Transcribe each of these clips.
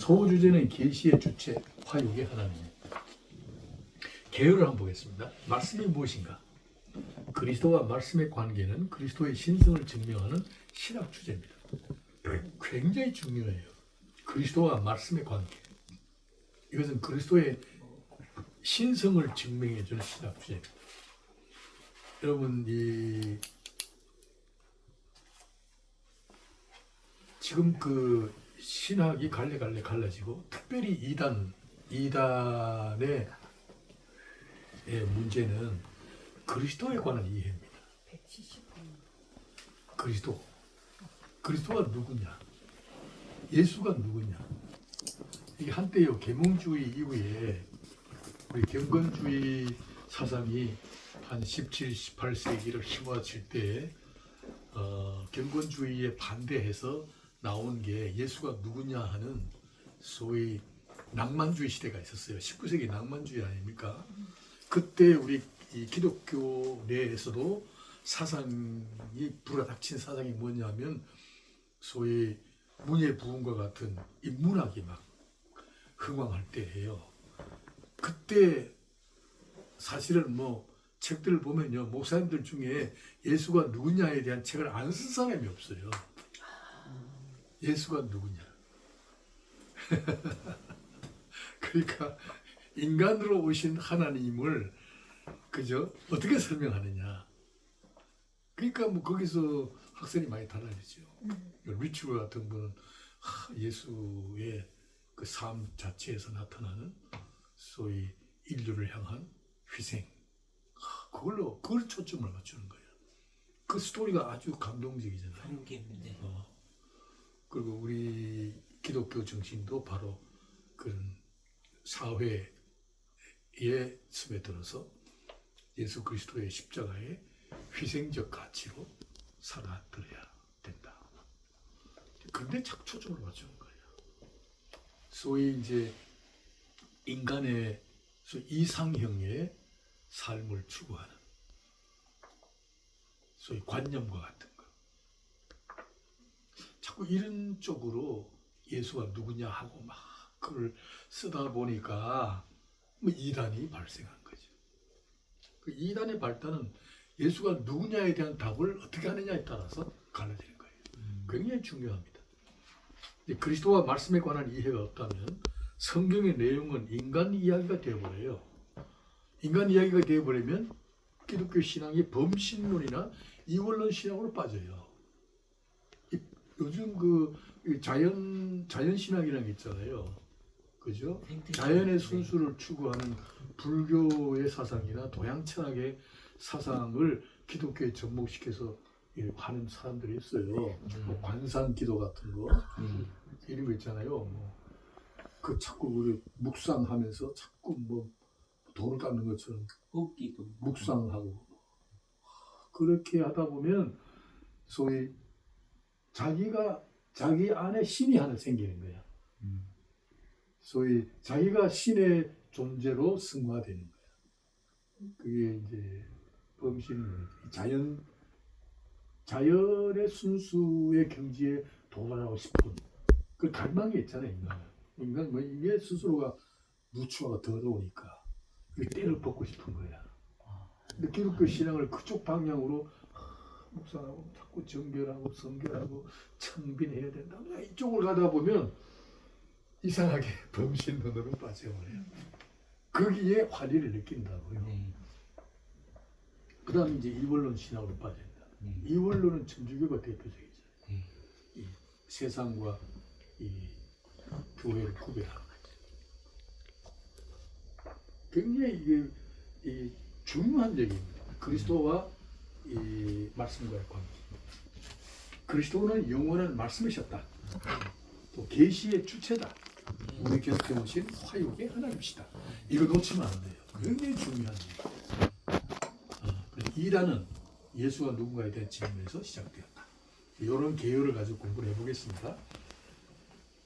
소주제는 계시의 주체, 화육의 하나님입니다. 개요를 한번 보겠습니다. 말씀이 무엇인가? 그리스도와 말씀의 관계는 그리스도의 신성을 증명하는 신학 주제입니다. 굉장히 중요해요. 그리스도와 말씀의 관계. 이것은 그리스도의 신성을 증명해 주는 신학 주제입니다. 여러분, 지금 그 신학이 갈래갈래 갈라지고, 특별히 이단의 문제는 그리스도에 관한 이해입니다. 그리스도가 누구냐? 예수가 누구냐? 이게 한때요, 계몽주의 이후에 우리 경건주의 사상이 한 17, 18세기를 휘몰아칠 때 경건주의에 반대해서 나온 게 예수가 누구냐 하는 소위 낭만주의 시대가 있었어요. 19세기 낭만주의 아닙니까? 그때 우리 이 기독교 내에서도 사상이 불어닥친 사상이 뭐냐면 소위 문예부흥과 같은 이 문학이 막 흥왕할 때예요. 그때 사실은 뭐 책들을 보면요, 목사님들 중에 예수가 누구냐에 대한 책을 안 쓴 사람이 없어요. 예수가 누구냐. 그러니까 인간으로 오신 하나님을 그죠? 어떻게 설명하느냐. 그러니까 뭐 거기서 학설이 많이 달라지죠. 리추얼 같은 분은 예수의 그 삶 자체에서 나타나는 소위 인류를 향한 희생, 그걸 초점을 맞추는 거예요. 그 스토리가 아주 감동적이잖아요. 그리고 우리 기독교 정신도 바로 그런 사회에 스며들어서 예수 그리스도의 십자가의 희생적 가치로 살아들어야 된다. 그런데 자꾸 초점을 맞추는 거예요. 소위 이제 인간의 이상형의 삶을 추구하는 소위 관념과 같은 거. 자꾸 이런 쪽으로 예수가 누구냐 하고 막 그걸 쓰다 보니까 뭐 이단이 발생한 거죠. 그 이단의 발단은 예수가 누구냐에 대한 답을 어떻게 하느냐에 따라서 갈라지는 거예요. 굉장히 중요합니다. 그리스도와 말씀에 관한 이해가 없다면 성경의 내용은 인간 이야기가 되어버려요. 인간 이야기가 되어버리면 기독교 신앙이 범신론이나 이원론 신앙으로 빠져요. 요즘 그 자연 신학이라는 게 있잖아요. 그죠? 자연의 순수를 추구하는 불교의 사상이나 동양 철학의 사상을 기독교에 접목시켜서 하는 사람들이 있어요. 뭐 관상기도 같은 거 이런 거 있잖아요. 그 자꾸 우리 묵상하면서 자꾸 뭐 돌을 깎는 것처럼 묵상하고 그렇게 하다 보면 소위 자기 안에 신이 하나 생기는 거야. 소위 자기가 신의 존재로 승화되는 거야. 그게 이제 범신론, 자연의 순수의 경지에 도달하고 싶은 그 갈망이 있잖아요, 인간 뭐 이게 스스로가 누추하고 더러우니까 이 때를 벗고 싶은 거야. 근데 기독교 신앙을 그쪽 방향으로 묵상하고 자꾸 정결하고 성결하고 청빈해야 된다. 이쪽을 가다 보면 이상하게 범신론으로 빠져버려요. 거기에 환희를 느낀다고요. 그 다음에 이제 이원론 신학으로 빠진다. 이원론은 천주교가 대표적이죠. 이 세상과 이 교회를 구별하는 거죠. 굉장히 이게 중요한 얘기입니다. 그리스도와 이 말씀과의 관계. 그리스도는 영원한 말씀이셨다. 또 계시의 주체다. 우리 계속해 오신 화육의 하나님이시다. 이거 놓치면 안 돼요. 굉장히 중요한 얘기. 이단은 예수가 누군가에 대한 질문에서 시작되었다. 이런 개요를 가지고 공부를 해보겠습니다.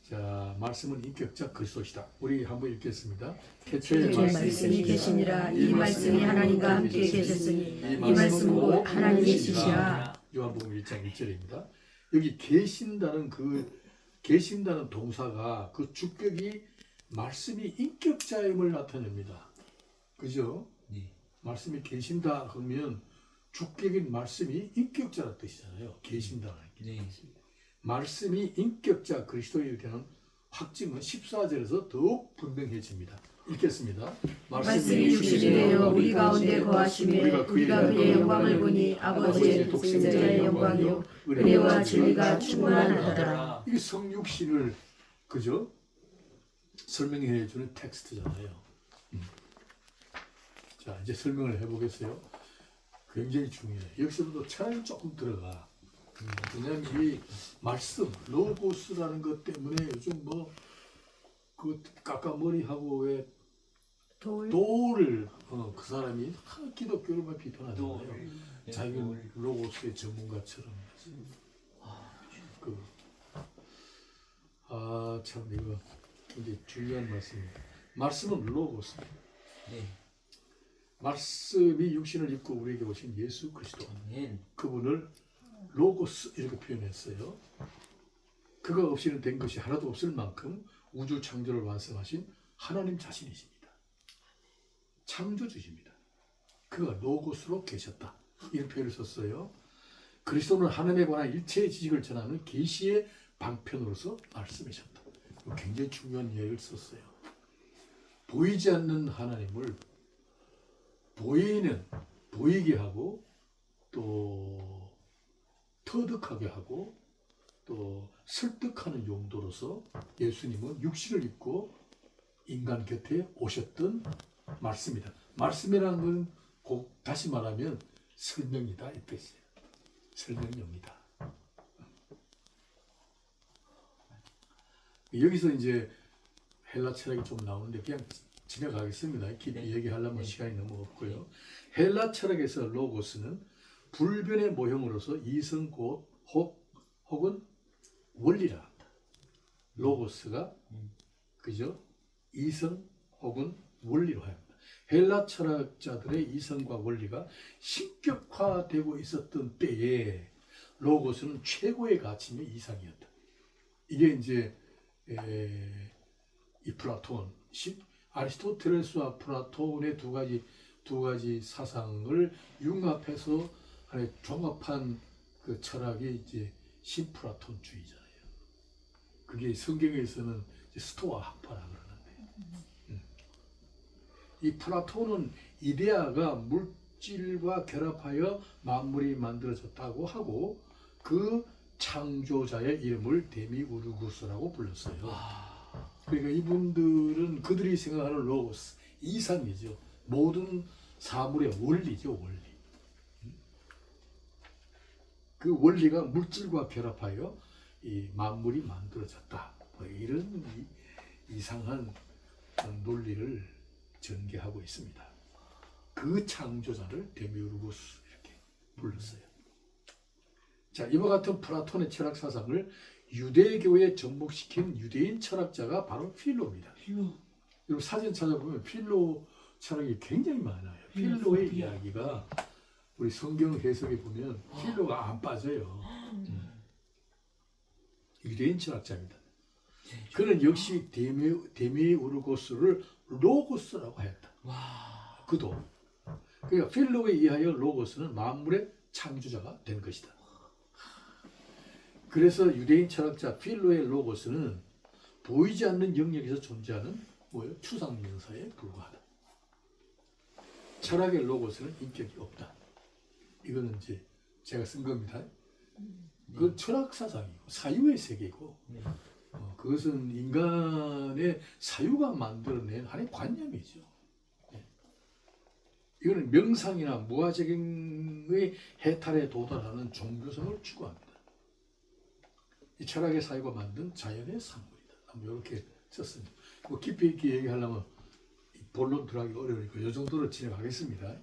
자, 말씀은 인격자 그리스도시다. 우리 한번 읽겠습니다. 태초에 말씀이 계시니라. 이 말씀이 하나님과 함께 계셨으니 이 말씀은 곧 하나님이시시라. 요한복음 1장 1절입니다. 여기 계신다는 그 계신다는 동사가 그 주격이 말씀이 인격자임을 나타냅니다. 그죠? 네. 말씀이 계신다 그러면 주격인 말씀이 인격자라는 뜻이잖아요. 계신다는 게. 네. 말씀이 인격자 그리스도에 대한 확증은 14절에서 더욱 분명해집니다. 읽겠습니다. 말씀이 육신이 되어 우리 가운데 거하심에 우리가 그의 영광을 보니 아버지의 독생자의 영광이요 은혜와 진리가 충만하더라. 이 성육신을 그죠? 설명해 주는 텍스트잖아요. 자, 이제 설명을 해보겠어요. 굉장히 중요해요. 여기서부터 차라리 조금 들어가. 왜냐하면 이 말씀, 로고스라는 것 때문에 요즘 뭐 그 까까머리하고 왜 돌을 그 사람이 기독교를만 비판하잖아요. 자기는 로고스의 전문가처럼. 참 이거 굉장히 중요한 말씀입니다. 말씀은 로고스입니다. 네. 말씀이 육신을 입고 우리에게 오신 예수 그리스도. 아멘. 그분을 로고스 이렇게 표현했어요. 그가 없이는 된 것이 하나도 없을 만큼 우주 창조를 완성하신 하나님 자신이십니다. 창조주십니다. 그가 로고스로 계셨다. 이런 표현을 썼어요. 그리스도는 하나님에 관한 일체의 지식을 전하는 계시의 방편으로서 말씀이셨다. 굉장히 중요한 이야기를 썼어요. 보이지 않는 하나님을 보이게 하고 또 터득하게 하고 또 설득하는 용도로서 예수님은 육신을 입고 인간 곁에 오셨던 말씀이다. 말씀이라는 건 곧 다시 말하면 설명이다 이 뜻이에요. 설명용이다. 여기서 이제 헬라 철학이 좀 나오는데 그냥 지나가겠습니다. 깊이 얘기하려면 시간이 너무 없고요. 헬라 철학에서 로고스는 불변의 모형으로서 이성 곧 혹은 원리라 한다. 로고스가 그죠? 이성 혹은 원리로 합니다. 헬라 철학자들의 이성과 원리가 신격화되고 있었던 때에 로고스는 최고의 가치며 이상이었다. 이게 이제 이 플라톤, 아리스토텔레스와 플라톤의 두 가지 사상을 융합해서 종합한 그 철학이 이제 신플라톤주의잖아요. 그게 성경에서는 스토아 학파라 그러는데, 이 플라톤은 이데아가 물질과 결합하여 만물이 만들어졌다고 하고 그 창조자의 이름을 데미우르구스라고 불렀어요. 그러니까 이분들은 그들이 생각하는 로고스, 이상이죠. 모든 사물의 원리죠, 원리. 그 원리가 물질과 결합하여 이 만물이 만들어졌다. 뭐 이런 이상한 논리를 전개하고 있습니다. 그 창조자를 데미우르구스 이렇게 불렀어요. 자, 이와 같은 플라톤의 철학 사상을 유대교에 접목시킨 유대인 철학자가 바로 필로입니다. 여러분 사진 찾아보면 필로 철학이 굉장히 많아요. 필로의 이야기가 우리 성경 해석에 보면 필로가 안 빠져요. 유대인 철학자입니다. 그는 역시 데미우르고스를 로고스라고 했다. 그도. 그러니까 필로에 의하여 로고스는 만물의 창조자가 된 것이다. 그래서 유대인 철학자 필로의 로고스는 보이지 않는 영역에서 존재하는 추상명사에 불과하다. 철학의 로고스는 인격이 없다. 이거는 이제 제가 쓴 겁니다. 그건 철학 사상이고 사유의 세계고 그것은 인간의 사유가 만들어낸 하나의 관념이죠. 이거는 명상이나 무아적행의 해탈에 도달하는 종교성을 추구합니다. 이 철학의 사유가 만든 자연의 산물이다. 이렇게 썼습니다. 뭐 깊이 있게 얘기하려면 본론 들어가기 어려우니까 이 정도로 진행하겠습니다.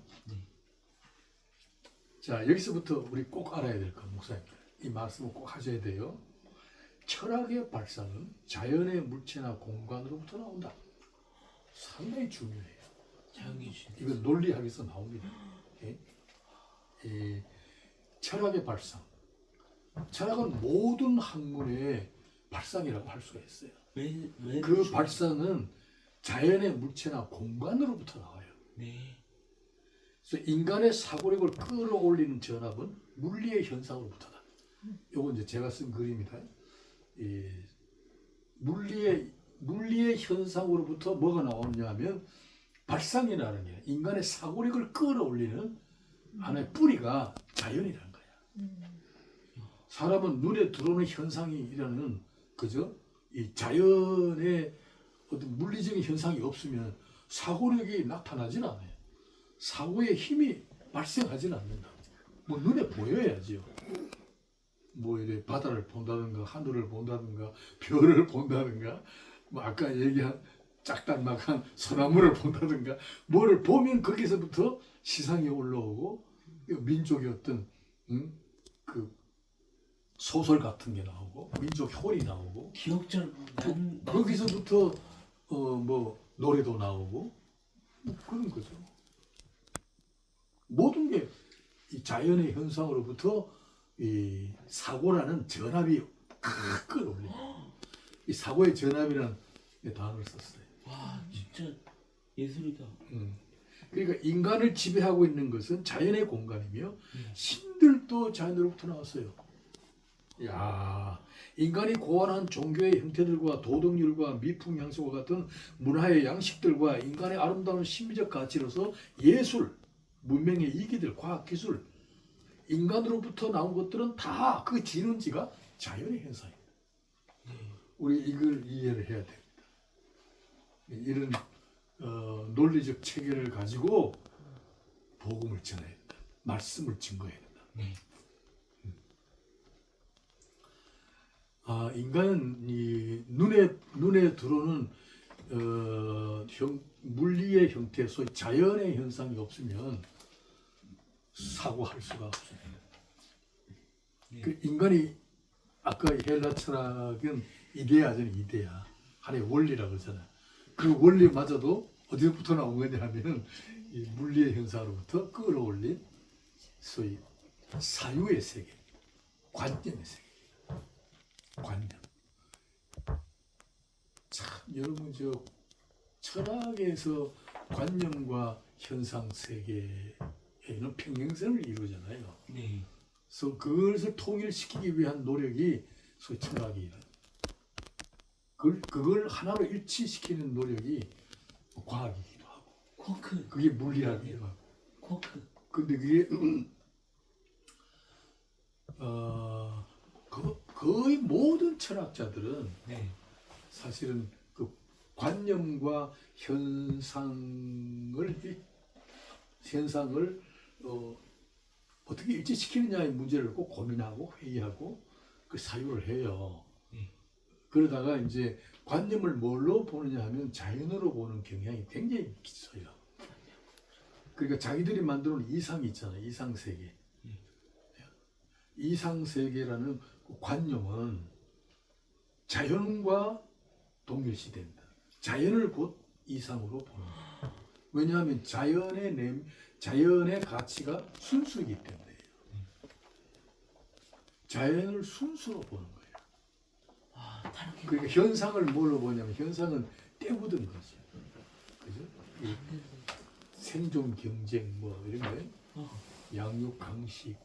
자, 여기서부터 우리 꼭 알아야 될 건 목사님들. 이 말씀을 꼭 하셔야 돼요. 철학의 발상은 자연의 물체나 공간으로부터 나온다. 상당히 중요해요. 이건 논리학에서 나옵니다. 철학의 발상. 철학은 모든 학문의 발상이라고 할 수가 있어요. 왜 그 그러시나요? 발상은 자연의 물체나 공간으로부터 나와요. 네. 그래서 인간의 사고력을 끌어올리는 전압은 물리의 현상으로부터다. 요건 이제 제가 쓴 글입니다. 이 물리의 현상으로부터 뭐가 나오느냐 하면 발상이라는 게 인간의 사고력을 끌어올리는 하나의 뿌리가 자연이라는 거야. 사람은 눈에 들어오는 현상이라는 그죠? 이 자연의 어떤 물리적인 현상이 없으면 사고력이 나타나진 않아요. 사고의 힘이 발생하지는 않는다. 뭐 눈에 보여야지요. 뭐 이래 바다를 본다든가 하늘을 본다든가 별을 본다든가 뭐 아까 얘기한 짝달막한 소나무를 본다든가 뭐를 보면 거기서부터 시상이 올라오고 민족의 어떤 그 소설 같은 게 나오고 민족 효리 나오고 기억절 거기서부터 뭐 노래도 나오고 뭐 그런 거죠. 모든 게 이 자연의 현상으로부터 이 사고라는 전압이 끌어올립니다. 이 사고의 전압이라는 단어를 썼어요. 와 진짜 예술이다. 그러니까 인간을 지배하고 있는 것은 자연의 공간이며 신들도 자연으로부터 나왔어요. 야, 인간이 고안한 종교의 형태들과 도덕률과 미풍 양식과 같은 문화의 양식들과 인간의 아름다운 심리적 가치로서 예술, 문명의 이기들, 과학기술, 인간으로부터 나온 것들은 다 그 진원지가 자연의 현상입니다. 우리 이걸 이해를 해야 됩니다. 이런 논리적 체계를 가지고 복음을 전해야 된다. 말씀을 증거해야 된다. 인간은 이 눈에 들어오는 물리의 형태, 소위 자연의 현상이 없으면 사고할 수가 없습니다. 그 인간이 아까 헬라 철학은 이데아잖아요. 이데아. 하나의 원리라고 그러잖아요. 그 원리마저도 어디부터 나온 거냐 하면 이 물리의 현상으로부터 끌어올린 소위 사유의 세계, 관념의 세계. 관념. 참 여러분 저 철학에서 관념과 현상 세계에는 평행선을 이루잖아요. 네. 그래서 그것을 통일시키기 위한 노력이 소위 철학이에요. 그걸 하나로 일치시키는 노력이 과학이기도 하고, 쿼크. 그게 물리학이기도 하고. 쿼크. 근데 그게 거의 모든 철학자들은 네. 사실은 그 관념과 현상을 어떻게 일치시키느냐의 문제를 꼭 고민하고 회의하고 그 사유를 해요. 그러다가 이제 관념을 뭘로 보느냐 하면 자연으로 보는 경향이 굉장히 있어요. 그러니까 자기들이 만들어 놓은 이상이 있잖아요. 이상세계. 이상세계라는 그 관념은 자연과 동일시된다. 자연을 곧 이상으로 보는 거예요. 왜냐하면 자연의 가치가 순수이기 때문에요. 자연을 순수로 보는 거예요. 그러니까 현상을 뭘로 보냐면 현상은 때묻은 거죠. 그죠? 이 생존 경쟁 뭐 이런 거, 양육 강식,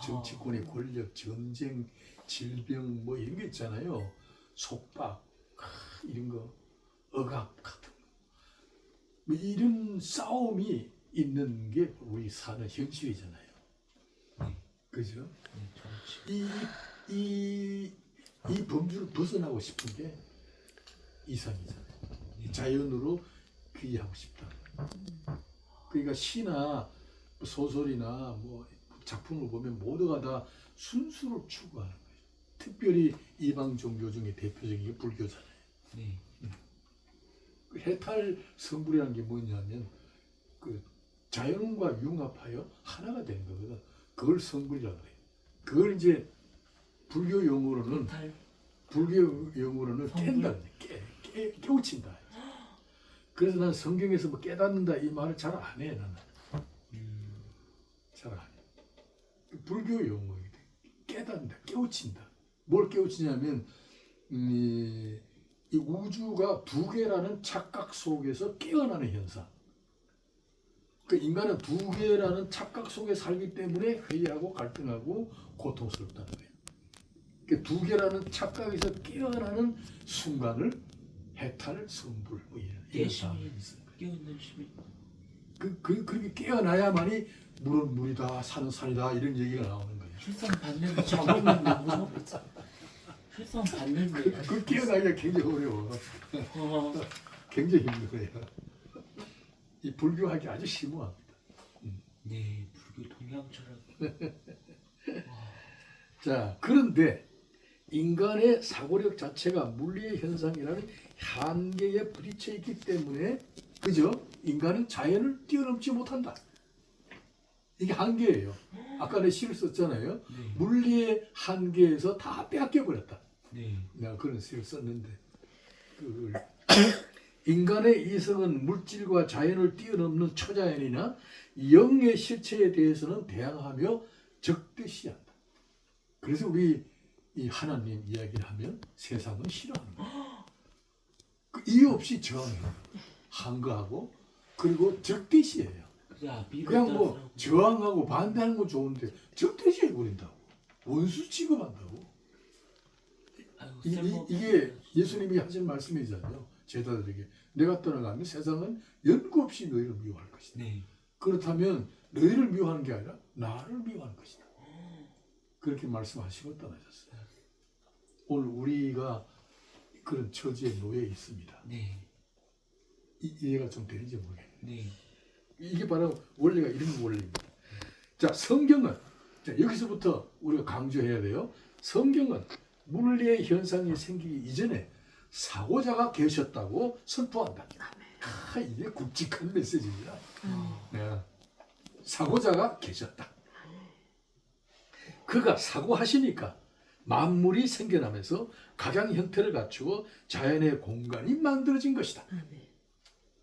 정치권의 권력, 전쟁, 질병 뭐 이런 게 있잖아요. 속박 이런 거, 억압 같은 거. 뭐 이런 싸움이 있는 게 우리 사는 현실이잖아요. 그죠? 이 범주를 벗어나고 싶은 게 이상이잖아요. 자연으로 귀의하고 싶다. 그러니까 시나 소설이나 뭐 작품을 보면 모두가 다 순수를 추구하는 거예요. 특별히 이방 종교 중에 대표적인 게 불교잖아요. 그 해탈 성불이라는 게 뭐냐면 그 자연과 융합하여 하나가 된 거거든. 그걸 성불이라고 해요. 그걸 이제 불교 용어로는 깬다, 깨우친다. 그래서 난 성경에서 뭐 깨닫는다 이 말을 잘 안 해. 나는 잘 안 해. 불교 용어이거든. 깨닫는다, 깨우친다. 뭘 깨우치냐면 이 우주가 두 개라는 착각 속에서 깨어나는 현상. 그 인간은 두 개라는 착각 속에 살기 때문에 회의하고 갈등하고 고통스럽다는 거예요. 그 두 개라는 착각에서 깨어나는 순간을 해탈, 성불 뭐 이런 상황이 있어요. 깨어있는 시민. 그렇게 깨어나야만이 물은 물이다, 산은 산이다 이런 얘기가 나오는 거예요. 실상 받는 작업인데 뭐. 실상 받는데. 그 깨어나기가 굉장히 어려워. 굉장히 힘들어요. 이 불교학이 아주 심오합니다. 네, 불교 동양 철학. 자, 그런데 인간의 사고력 자체가 물리의 현상이라는 한계에 부딪혀 있기 때문에 그죠? 인간은 자연을 뛰어넘지 못한다. 이게 한계예요. 아까 내 시를 썼잖아요. 네. 물리의 한계에서 다 빼앗겨 버렸다. 네. 내가 그런 시를 썼는데 인간의 이성은 물질과 자연을 뛰어넘는 초자연이나 영의 실체에 대해서는 대항하며 적대시한다. 그래서 우리 이 하나님 이야기를 하면 세상은 싫어하는 거예요. 그 이유 없이 저항해요. 한거하고 그리고 적대시해요. 그냥 뭐 저항하고 반대하는 건 좋은데 적대시해 버린다고. 원수 취급한다고. 이게 예수님이 하신 말씀이잖아요. 제자들에게 내가 떠나가면 세상은 연구 없이 너희를 미워할 것이다. 네. 그렇다면 너희를 미워하는 게 아니라 나를 미워하는 것이다. 그렇게 말씀하시고 떠나셨어요. 오늘 우리가 그런 처지에 놓여 있습니다. 네. 이해가 좀 되는지 모르겠네요. 네. 이게 바로 원리가 이런 원리입니다. 자, 성경은 자, 여기서부터 우리가 강조해야 돼요. 성경은 물리의 현상이 생기기 이전에 사고자가 계셨다고 선포한다. 이게 굵직한 메시지입니다. 네. 사고자가 계셨다. 그가 사고하시니까 만물이 생겨나면서 각양 형태를 갖추어 자연의 공간이 만들어진 것이다.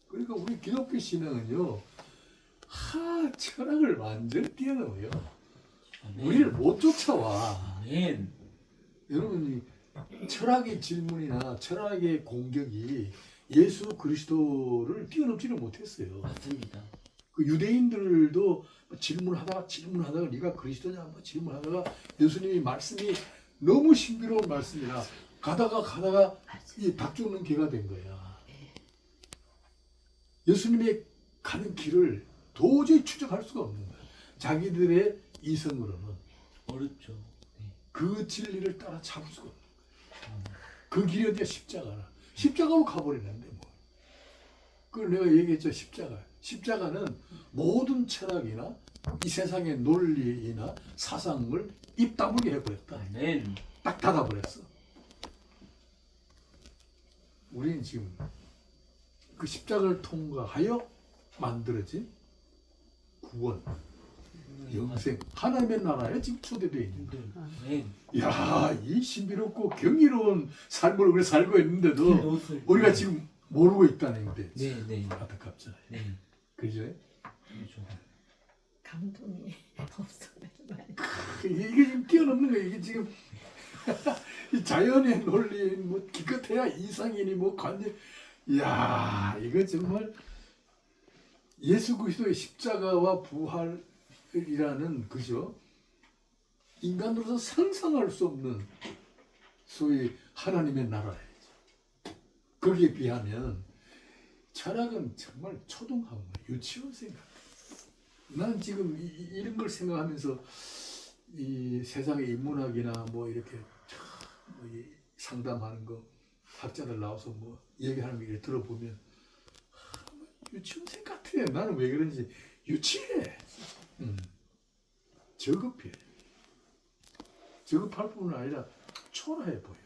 그러니까 우리 기독교 신앙은요, 철학을 완전히 뛰어넘어요. 우리를 못 쫓아와. 아멘. 여러분이 철학의 질문이나 철학의 공격이 예수 그리스도를 뛰어넘지를 못했어요. 맞습니다. 그 유대인들도 질문하다가 네가 그리스도냐 뭐 질문하다가 예수님이 말씀이 너무 신비로운 말씀이라 가다가 이 닭 죽는 개가 된 거야. 예수님의 가는 길을 도저히 추적할 수가 없는 거야. 자기들의 이성으로는 어렵죠. 네. 그 진리를 따라 잡을 수가 없는 거야. 그 길이 어디야? 십자가라. 십자가로 가버리는데 뭐. 그걸 내가 얘기했죠. 십자가는 모든 철학이나 이 세상의 논리나 사상을 입 다물게 해버렸다. 아멘. 딱 닫아버렸어. 우리는 지금 그 십자가를 통과하여 만들어진 구원, 영생, 하나님의 나라에 지금 초대되어 있는 거예요. 아멘. 이야, 이 신비롭고 경이로운 삶을 우리 살고 있는데도 우리가 지금 모르고 있다는 게 네, 네. 안타깝잖아요. 네. 그죠? 그렇죠. 감동이 없어요. 이게 지금 뛰어넘는 거예요. 이게 지금 이 자연의 논리, 뭐 기껏해야 이상이니 뭐 관념, 이야, 이거 정말 예수 그리스도의 십자가와 부활이라는 그죠? 인간으로서 상상할 수 없는 소위 하나님의 나라예요. 거기에 비하면 철학은 정말 초등학교, 유치원 생각. 나는 지금 이런 걸 생각하면서 이 세상의 인문학이나 뭐 이렇게 뭐 상담하는 거 학자들 나와서 뭐 얘기하는 거 이렇게 들어보면 유치원생 같아. 나는 왜 그런지 유치해. 저급해. 저급할 뿐만 아니라 초라해 보여.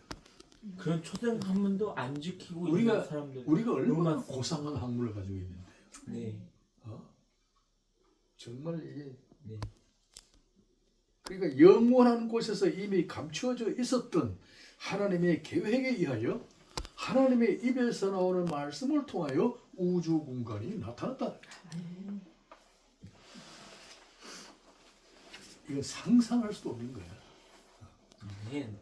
그런 초등 학문도 안 지키고 우리가 있는 사람들. 얼마나 많습니다. 고상한 학문을 가지고 있는데요. 네. 정말 이게 네. 그러니까 영원한 곳에서 이미 감추어져 있었던 하나님의 계획에 의하여 하나님의 입에서 나오는 말씀을 통하여 우주 공간이 나타났다. 이건 상상할 수도 없는 거야. 아멘.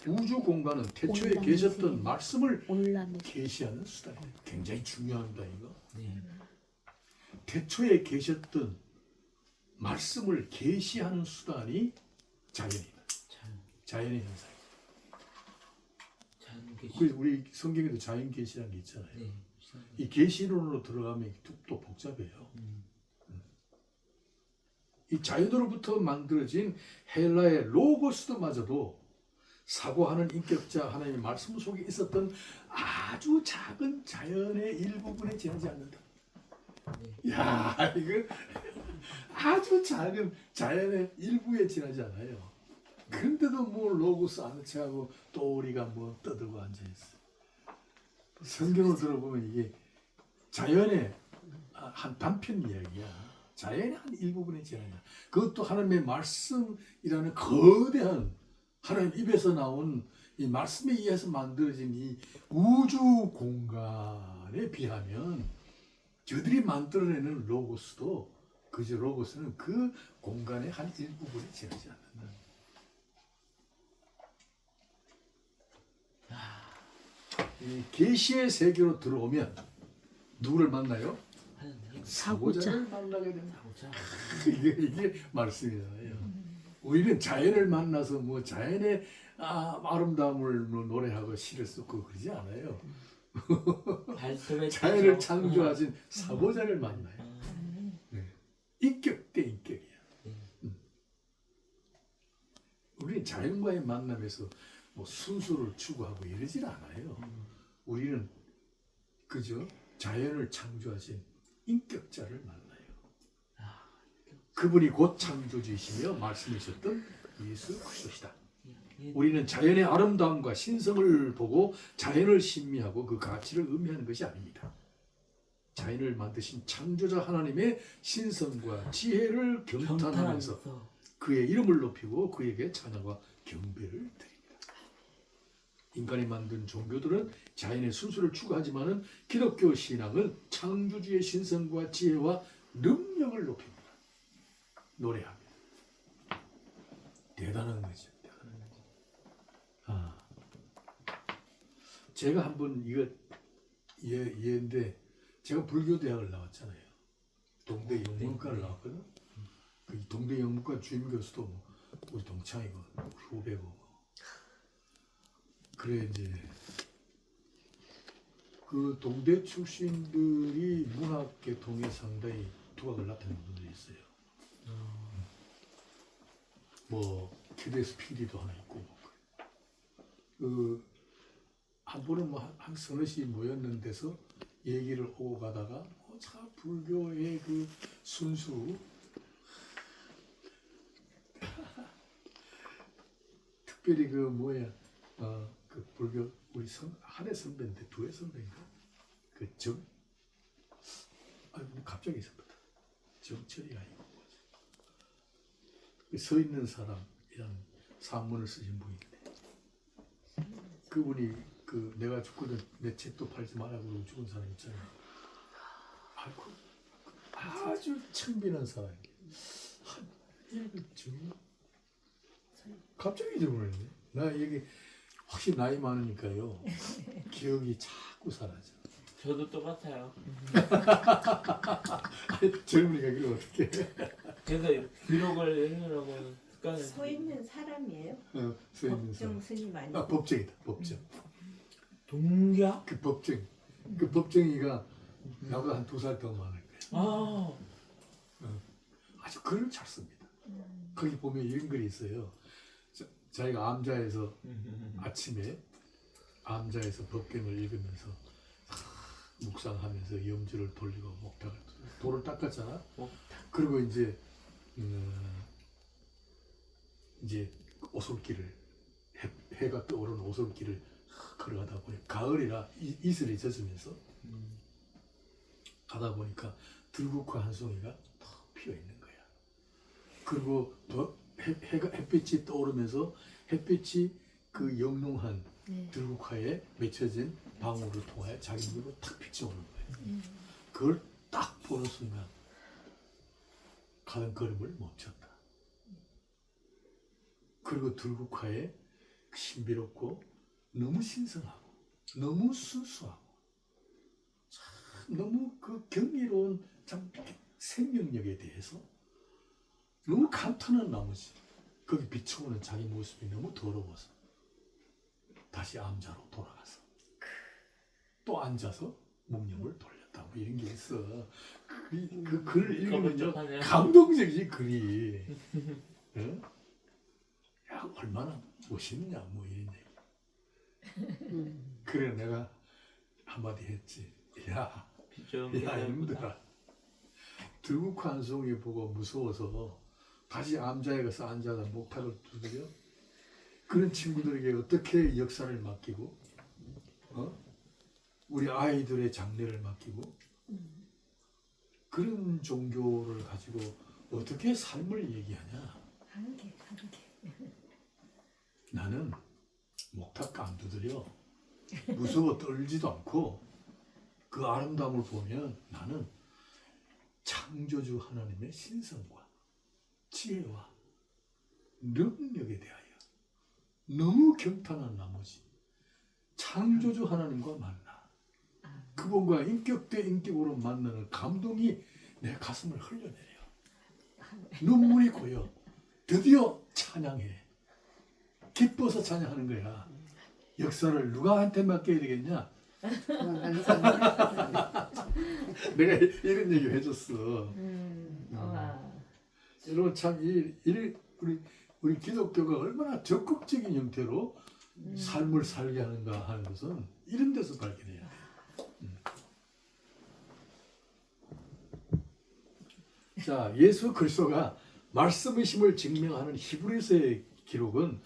우주 공간은 태초에 온라인 계셨던 세계. 말씀을 온라인 계시하는 수단이에요. 굉장히 중요합니다 이거. 네. 태초에 계셨던 말씀을 계시하는 수단이 자연이다. 자연의 현상. 자연 계시. 우리 성경에도 자연 계시라는 게 있잖아요. 네. 이 계시론으로 들어가면 또 복잡해요. 이 자연으로부터 만들어진 헬라의 로고스도마저도 사고하는 인격자 하나님의 말씀 속에 있었던 아주 작은 자연의 일부분에 지나지 않는다. 야, 이거 아주 작은 자연의 일부에 지나지 않아요. 그런데도 뭐 로고스 아는 척하고 또 우리가 뭐 떠들고 앉아있어. 성경을 들어보면 이게 자연의 한 단편 이야기야. 자연의 한 일부분에 지나냐. 그것도 하나님의 말씀이라는 거대한 하나님 입에서 나온 이 말씀에 의해서 만들어진 이 우주 공간에 비하면 저들이 만들어내는 로고스도 그저 로고스는 그 공간의 한 일부분에 지나지 않는다. 이 계시의 세계로 들어오면 누구를 만나요? 사고자를 만나게 된다. 이게 말씀이잖아요. 우리는 자연을 만나서 뭐 자연의 아름다움을 노래하고 시를 쓰고 그러지 않아요. 자연을 창조하신 사고자를 만나요. 네. 인격 대 인격이야. 우리는 자연과의 만남에서 뭐 순수를 추구하고 이러질 않아요. 우리는 그저 자연을 창조하신 인격자를 만나요. 그분이 곧 창조주이시며 말씀이셨던 예수 그리스도시다. 우리는 자연의 아름다움과 신성을 보고 자연을 신미하고 그 가치를 의미하는 것이 아닙니다. 자연을 만드신 창조자 하나님의 신성과 지혜를 경탄하면서 그의 이름을 높이고 그에게 찬양과 경배를 드립니다. 인간이 만든 종교들은 자연의 순수를 추구하지만은 기독교 신앙은 창조주의 신성과 지혜와 능력을 높입니다. 노래합니다. 대단한 거죠. 제가 한번 이거 예인데 제가 불교 대학을 나왔잖아요. 동대 영문과를 나왔거든. 그 동대 영문과 주임 교수도 뭐 우리 동창이고 후배고. 그래 이제 그 동대 출신들이 문학계통에 상당히 두각을 나타내는 분들이 있어요. 뭐 QDS PD도 하나 있고 그 한 번은 뭐 한 서너시 모였는 데서 얘기를 오고 가다가 참 불교의 그 순수 특별히 그 뭐야 그 불교 우리 한해 선배인데 두해 선배인가 그정 갑자기 있었거든. 정철이가 아니고 서 있는 사람이라는 산문을 쓰신 분인데 그분이 그 내가 죽거든 내 책도 팔지 말라고 그러고 죽은 사람 있잖아요. 아이고 아주 청빈한 사람이에요. 한 1분쯤 갑자기 잊어버렸네. 나 여기 확실히 나이 많으니까요. 기억이 자꾸 사라져. 저도 똑같아요. 젊은이가 그러면 어떡해. 그래서 기록을 해놓으라고 습관을. 서 있는 사람이에요? 서 있는 사람. 법정 스님 아니고? 법정이다. 법정. 동기야? 그 법정. 그 법정이가 나보다 한 2살 더 많을 거야. 아주 글을 잘 씁니다. 거기 보면 이런 글이 있어요. 자기가 암자에서 아침에 암자에서 법경을 읽으면서 묵상하면서 염주를 돌리고 목탁을 돌을 닦았잖아. 그리고 이제 오솔길을 해가 떠오르는 오솔길을 걸어가다 보니 가을이라 이슬이 젖으면서 가다 보니까 들국화 한 송이가 턱 피어 있는 거야. 그리고 햇빛이 떠오르면서 햇빛이 그 영롱한 들국화에 맺혀진 방울을 통하여 자기 눈으로 탁 비춰오는 거예요. 그걸 딱 보는 순간 가는 걸음을 멈췄다. 그리고 들국화에 신비롭고 너무 신성하고 너무 순수하고 참 너무 그 경이로운 참 생명력에 대해서 너무 감탄한 나머지 거기 비춰오는 자기 모습이 너무 더러워서 다시 암자로 돌아가서 또 앉아서 묵념을 돌렸다. 뭐 이런 게 있어. 그 글을 읽으면요 감동적이지 글이. 어? 야 얼마나 멋있냐 뭐 이런 얘기. 그래 내가 한마디 했지. 야 이놈들아 들국 한 송이 보고 무서워서 다시 암자에 가서 앉아서 목탁을 두드려? 그런 친구들에게 어떻게 역사를 맡기고 우리 아이들의 장래를 맡기고 그런 종교를 가지고 어떻게 삶을 얘기하냐. 한계. 나는 목탁 안 두드려. 무서워 떨지도 않고 그 아름다움을 보면 나는 창조주 하나님의 신성과 지혜와 능력에 대하여 너무 경탄한 나머지 창조주 하나님과 만나 그분과 인격 대 인격으로 만나는 감동이 내 가슴을 흘려내려 눈물이 고여 드디어 찬양해 기뻐서 찬양하는 거야. 역사를 누가한테 맡겨야 되겠냐? 내가 이런 얘기 해줬어. 여러분 참 우리 기독교가 얼마나 적극적인 형태로 삶을 살게 하는가 하는 것은 이런 데서 발견해야 돼. 자, 예수 그리스도가 말씀이심을 증명하는 히브리서의 기록은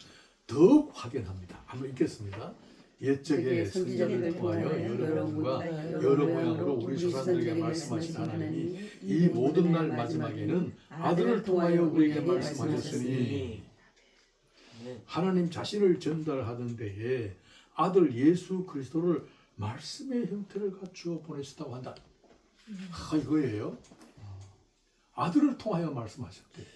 더욱 확연합니다. 한번 읽겠습니다. 옛적에 선지자들을 통하여 여러 모양과 여러 모양으로 우리 조상들에게 말씀하신 하나님이 이 모든 날 마지막에는 아들을 통하여 우리에게 말씀하셨으니 하나님 자신을 전달하던 데에 아들 예수 그리스도를 말씀의 형태를 갖추어 보내셨다고 한다. 이거예요. 아들을 통하여 말씀하셨대.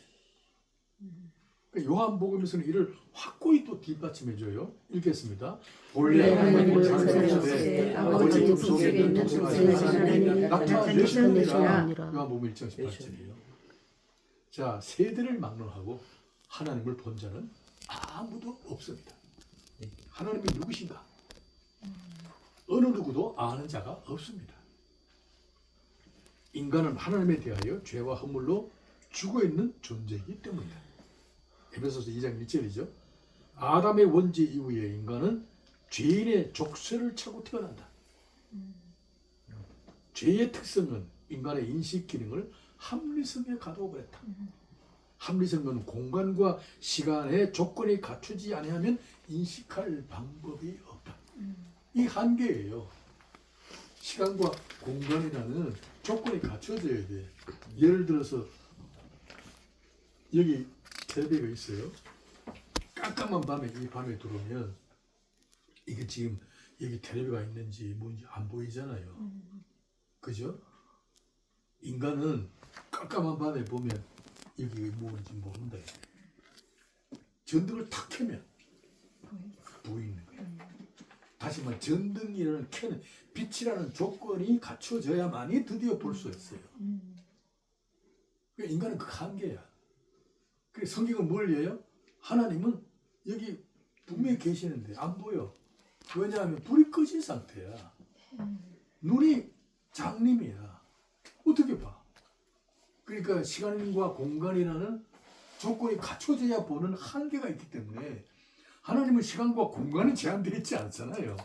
요한복음에서는 이를 확고히 또 뒷받침해줘요. 읽겠습니다. 본래 하나님은 창조하시되 아버지 육속에 있는 동생하신 하나님이 나타내셨느니라. 요한복음 1장 18절이에요. 자, 세대를 막론하고 하나님을 본 자는 아무도 없습니다. 하나님이 누구신가? 어느 누구도 아는 자가 없습니다. 인간은 하나님에 대하여 죄와 허물로 죽어있는 존재이기 때문이다. 에베소서 2장 1절이죠. 아담의 원죄 이후에 인간은 죄인의 족쇄를 차고 태어난다. 죄의 특성은 인간의 인식 기능을 합리성에 가둬버렸다. 합리성은 공간과 시간의 조건이 갖추지 아니하면 인식할 방법이 없다. 이 한계예요. 시간과 공간이라는 조건이 갖춰져야 돼. 예를 들어서 여기 텔레비가 있어요. 깜깜한 밤에 이 밤에 들어오면 이게 지금 여기 텔레비가 있는지 뭔지 안 보이잖아요. 그죠? 인간은 깜깜한 밤에 보면 여기 뭔지 모른다. 전등을 탁 켜면 보이는 거예요. 다시 말해 전등이라는 켜는 빛이라는 조건이 갖춰져야만이 드디어 볼 수 있어요. 그러니까 인간은 그 한계야. 그래서 성경은 뭘 얘기해요? 하나님은 여기 분명히 계시는데 안 보여. 왜냐하면 불이 꺼진 상태야. 눈이 장님이야. 어떻게 봐? 그러니까 시간과 공간이라는 조건이 갖춰져야 보는 한계가 있기 때문에 하나님은 시간과 공간이 제한되어 있지 않잖아요.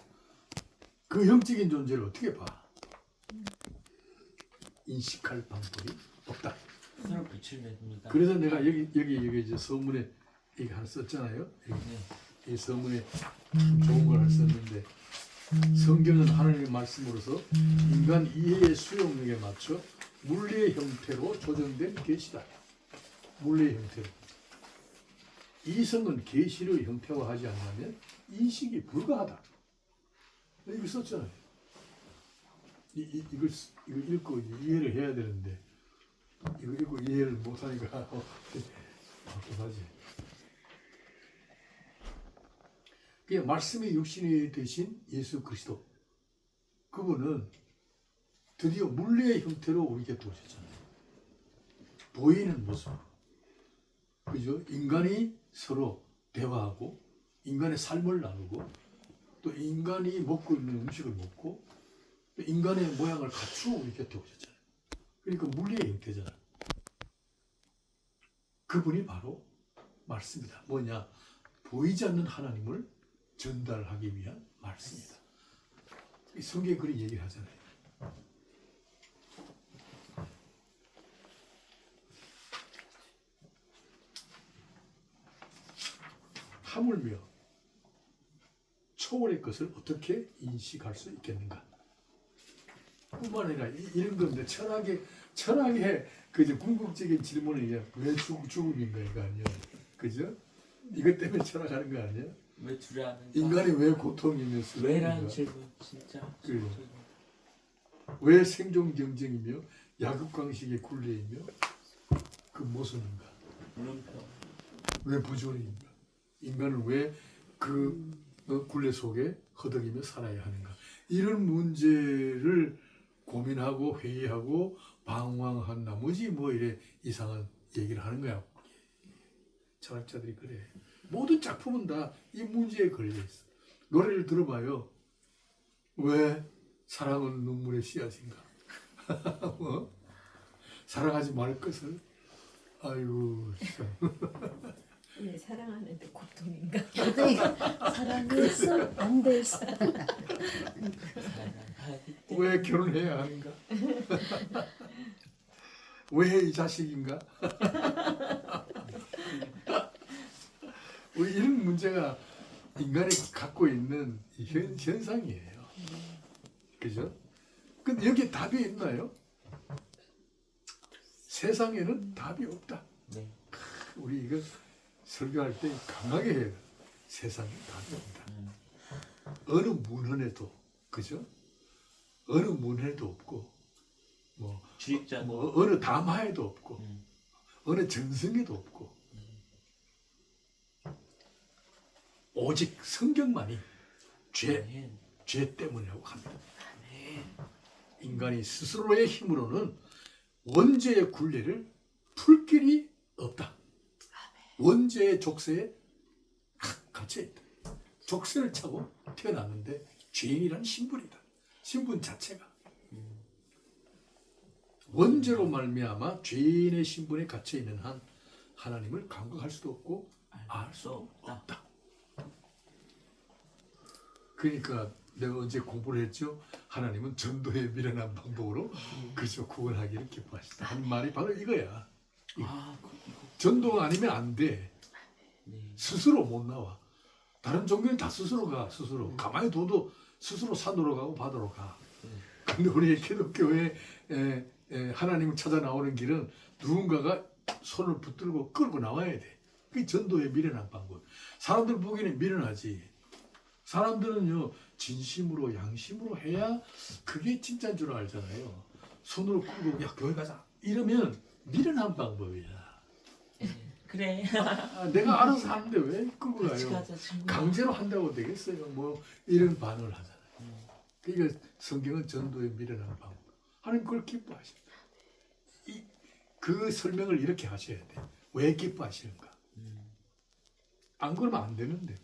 그 영적인 존재를 어떻게 봐? 인식할 방법이 없다. 서로 빛을 냅니다. 그래서 내가 여기 이제 서문에 이게 하나 썼잖아요. 이 서문에 참 좋은 걸 하나 썼는데 성경은 하나님의 말씀으로서 인간 이해의 수용력에 맞춰 물리의 형태로 조정된 계시다. 물리의 형태로. 이성은 계시를 형태화하지 않으면 인식이 불가하다. 이거 썼잖아요. 이걸 읽고 이해를 해야 되는데 이거 읽고 이해를 못하니까 답답하지. 그게 말씀의 육신이 되신 예수 그리스도. 그분은 드디어 물리의 형태로 우리 곁에 오셨잖아요. 보이는 모습. 그죠? 인간이 서로 대화하고 인간의 삶을 나누고 또 인간이 먹고 있는 음식을 먹고 또 인간의 모양을 갖추어 우리 곁에 오셨잖아요. 그러니까 물리의 형태잖아요. 그분이 바로 말씀이다. 뭐냐? 보이지 않는 하나님을 전달하기 위한 말씀이다. 이 성경에 그런 얘기를 하잖아요. 하물며 초월의 것을 어떻게 인식할 수 있겠는가? 뿐만 아니라 이런 건데 철학의 그저 궁극적인 질문은 이제 왜 죽음인가 이거 아니야? 그죠? 이것 때문에 철학하는 거 아니야? 왜 두려워하는가? 인간이 왜 고통이며 왜라는 슬픔인가? 질문 진짜. 그래요. 왜 생존 경쟁이며 야급강식의 굴레이며 그 모순인가? 물음표. 왜 부조리인가? 인간은 왜 그 굴레 속에 허덕이며 살아야 하는가? 이런 문제를 고민하고 회의하고 방황한 나머지 뭐 이래 이상한 얘기를 하는 거야. 철학자들이 그래. 모든 작품은 다 이 문제에 걸려 있어. 노래를 들어봐요. 왜 사랑은 눈물의 씨앗인가? 뭐? 사랑하지 말 것을? 아이고 참. 왜 사랑하는데 고통인가? 사랑해서 안 돼서 사랑하기 왜 결혼해야 하는가? 왜 이 자식인가? 우리 이런 문제가 인간이 갖고 있는 이 현상이에요. 그죠? 근데 여기에 답이 있나요? 세상에는 답이 없다. 네. 우리 이거 설교할 때 강하게 해야 돼. 세상에 답이 없다. 어느 문헌에도, 그죠? 어느 문헌에도 없고, 주입자도. 뭐 어느 담화에도 없고, 어느 정성에도 없고, 오직 성경만이 죄 때문이라고 합니다. 인간이 스스로의 힘으로는 원죄의 굴레를 풀 길이 없다. 원죄의 족쇄에 갇혀있다. 족쇄를 차고 태어났는데 죄인이란 신분이다. 신분 자체가. 원죄로 말미암아 죄인의 신분에 갇혀있는 한 하나님을 감각할 수도 없고 알 수 없다. 그러니까 내가 언제 공부를 했죠? 하나님은 전도에 미련한 방법으로 그저 구원하기를 기뻐하시다 하는 말이 바로 이거야. 전도가 아니면 안 돼. 스스로 못 나와. 다른 종교는 다 스스로 가. 스스로. 가만히 둬도 스스로 산으로 가고 바다로 가. 근데 우리 기독교에 하나님을 찾아 나오는 길은 누군가가 손을 붙들고 끌고 나와야 돼. 그게 전도에 미련한 방법. 사람들 보기에는 미련하지. 사람들은요 진심으로 양심으로 해야 그게 진짜인 줄 알잖아요. 손으로 끌고 야 교회 가자 이러면 미련한 방법이야. 그래. 내가 알아서 하는데 왜 끌고 같이 가요? 가자 친구. 강제로 한다고 되겠어요? 뭐 이런 반응을 하잖아요. 그러니까 성경은 전도에 미련한 방법. 하나님 그걸 기뻐하십니다. 그 설명을 이렇게 하셔야 돼. 왜 기뻐하시는가? 안 그러면 안 되는데.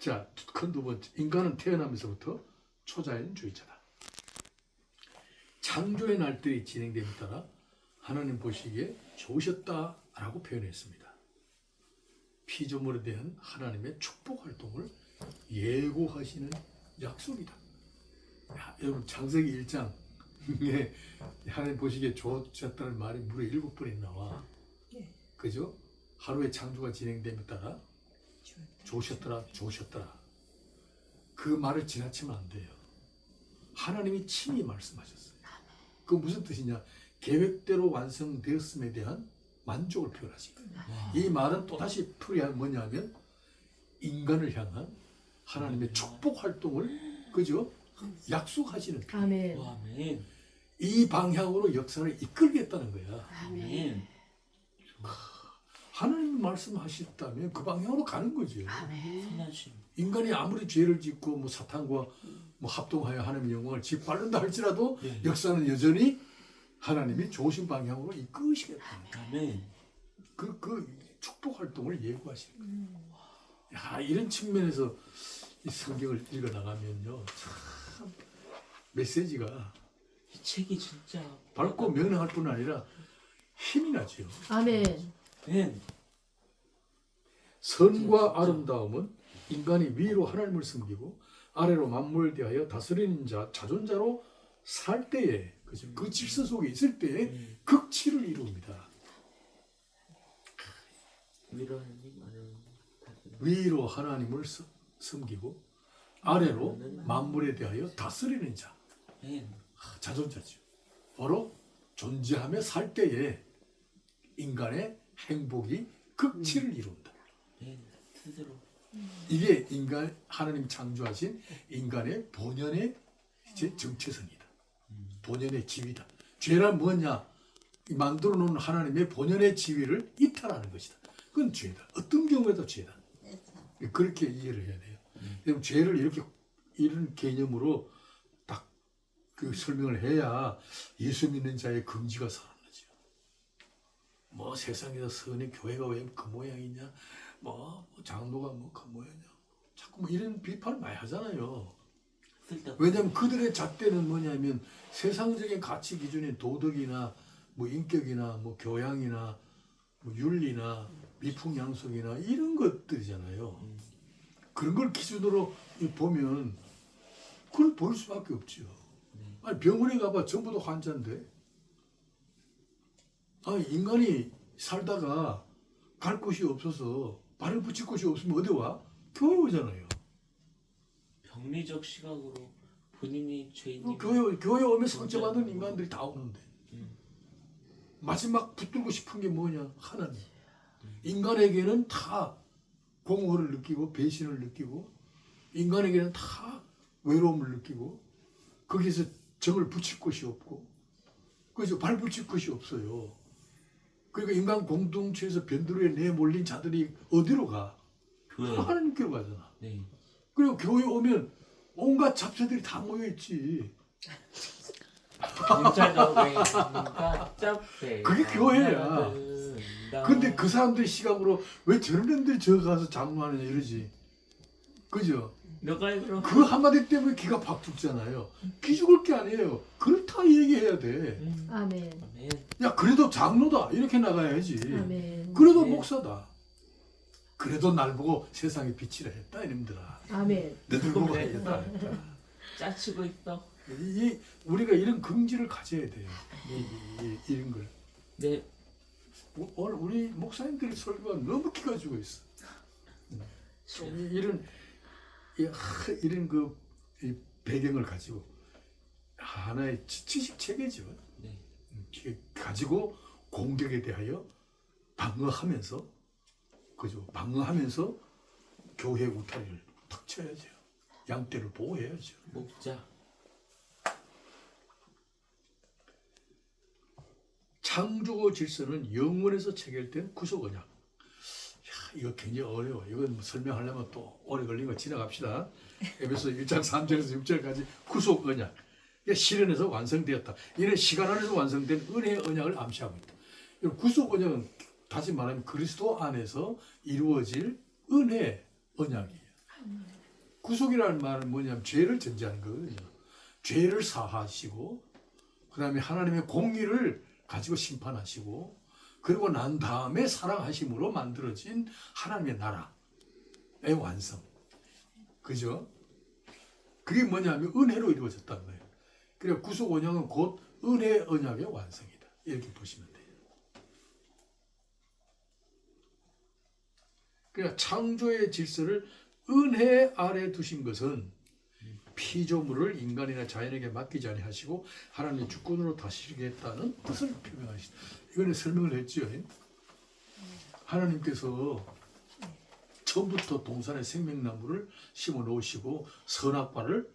자, 큰 두 번째. 인간은 태어나면서부터 초자연주의자다. 창조의 날들이 진행됨에 따라 하나님 보시기에 좋으셨다라고 표현했습니다. 피조물에 대한 하나님의 축복 활동을 예고하시는 약속이다. 야, 여러분 창세기 1장에 하나님 보시기에 좋으셨다는 말이 무려 7번이 나와. 그죠? 하루의 창조가 진행됨에 따라 좋으셨더라, 좋으셨더라. 그 말을 지나치면 안 돼요. 하나님이 친히 말씀하셨어요. 그 무슨 뜻이냐? 계획대로 완성되었음에 대한 만족을 표현하신 거예요. 이 말은 또다시 풀이하면 뭐냐면 인간을 향한 하나님의 축복 활동을 그죠? 약속하시는 표현. 아멘. 아멘. 이 방향으로 역사를 이끌겠다는 거야. 아멘. 하나님 말씀하셨다면 그 방향으로 가는 거죠. 선하심. 인간이 아무리 죄를 짓고 뭐 사탄과 뭐 합동하여 하나님의 영광을 짓밟는다 할지라도 네. 역사는 여전히 하나님이 좋으신 방향으로 이끄시겠다. 아멘. 그 축복 활동을 예고하시는 거예요. 야, 이런 측면에서 이 성경을 읽어 나가면요, 참 메시지가 이 책이 진짜 밝고 명랑할 뿐 아니라 힘이 나죠. 아멘. 아멘. 선과 아름다움은 인간이 위로 하나님을 섬기고 아래로 만물을 대하여 다스리는 자, 자존자로 살 때에, 그죠? 그 질서 속에 있을 때에 극치를 이룹니다. 위로하님 아멘. 위로 하나님을 섬기고 아래로 만물에 대하여 다스리는 자, 아멘. 자존자죠. 바로 존재하며 살 때에 인간의 행복이 극치를 이룬다. 아멘. 스스로. 이게 인간 하나님 창조하신 인간의 본연의 이제 정체성이다. 본연의 지위다. 죄란 뭐냐? 만들어 놓은 하나님의 본연의 지위를 이탈하는 것이다. 그건 죄다. 어떤 경우에도 죄다. 그렇게 이해를 해야 돼요. 그럼 죄를 이렇게 이런 개념으로 딱 그 설명을 해야 예수 믿는 자의 긍지가 살아나죠. 뭐 세상에서 선의 교회가 왜 그 모양이냐? 뭐 장로가 뭐 그 모양이냐? 자꾸 뭐 이런 비판을 많이 하잖아요. 쓸데없고. 왜냐하면 그들의 잣대는 뭐냐면 세상적인 가치 기준인 도덕이나 뭐 인격이나 뭐 교양이나 뭐 윤리나 미풍양속이나 이런 것들이잖아요. 그런 걸 기준으로 보면 그걸 볼 수밖에 없죠. 아니 병원에 가봐 전부 다 환자인데. 아니 인간이 살다가 갈 곳이 없어서 발을 붙일 곳이 없으면 어디 와? 교회 오잖아요. 병리적 시각으로 본인이 죄인이 교회 오면 상처받은 인간들이 다 오는데 마지막 붙들고 싶은 게 뭐냐? 하나님. 인간에게는 다 공허를 느끼고 배신을 느끼고 인간에게는 다 외로움을 느끼고 거기서 정을 붙일 곳이 없고 그래서 발 붙일 곳이 없어요. 그러니까 인간 공동체에서 변두리에 내몰린 자들이 어디로 가? 교회. 하나님께로 가잖아. 네. 그리고 교회 오면 온갖 잡새들이 다 모여있지. 문자도 왠가 짭새. 그게 교회야. 근데 그 사람들 시각으로 왜 저런 애들이 저 가서 장로하느냐 이러지. 그죠? 너가 그럼 그 한마디 때문에 기가 팍 죽잖아요. 기 죽을 게 아니에요. 그렇다 얘기해야 돼. 아멘. 아멘. 야 그래도 장로다 이렇게 나가야지. 아멘. 그래도 네. 목사다. 그래도 날 보고 세상에 비치라 했다 이놈들아. 아멘. 너들 보고 그래. 했다 했다. 짜치고 있어. 우리가 이런 긍지를 가져야 돼요. 네. 이런 걸. 네. 오늘 우리 목사님들의 설교가 너무 기가 죽어 있어. 이런 이 배경을 가지고 하나의 지식 체계죠. 네. 가지고 공격에 대하여 방어하면서 그죠? 방어하면서 교회 울타리를 탁 쳐야죠. 양떼를 보호해야죠. 목자. 창조 질서는 영원에서 체결된 구속 언약. 이거 굉장히 어려워. 이건 설명하려면 또 오래 걸린 거 지나갑시다. 에베소 1장 3절에서 6절까지 구속 언약. 이게 실현해서 완성되었다. 이는 시간 안에서 완성된 은혜의 언약을 암시하고 있다. 이 구속 언약은 다시 말하면 그리스도 안에서 이루어질 은혜 언약이에요. 구속이라는 말은 뭐냐면 죄를 전제하는 거거든요. 죄를 사하시고 그 다음에 하나님의 공의를 가지고 심판하시고 그리고 난 다음에 사랑하심으로 만들어진 하나님의 나라의 완성. 그죠? 그게 뭐냐면 은혜로 이루어졌다는 거예요. 그래서 구속 언약은 곧 은혜 언약의 완성이다. 이렇게 보시면 돼요. 그러니까 창조의 질서를 은혜 아래 두신 것은 피조물을 인간이나 자연에게 맡기지 아니하시고 하나님의 주권으로 다스리겠다는 뜻을 표명하시다. 이거는 설명을 했죠. 하나님께서 처음부터 동산에 생명나무를 심어 놓으시고 선악과를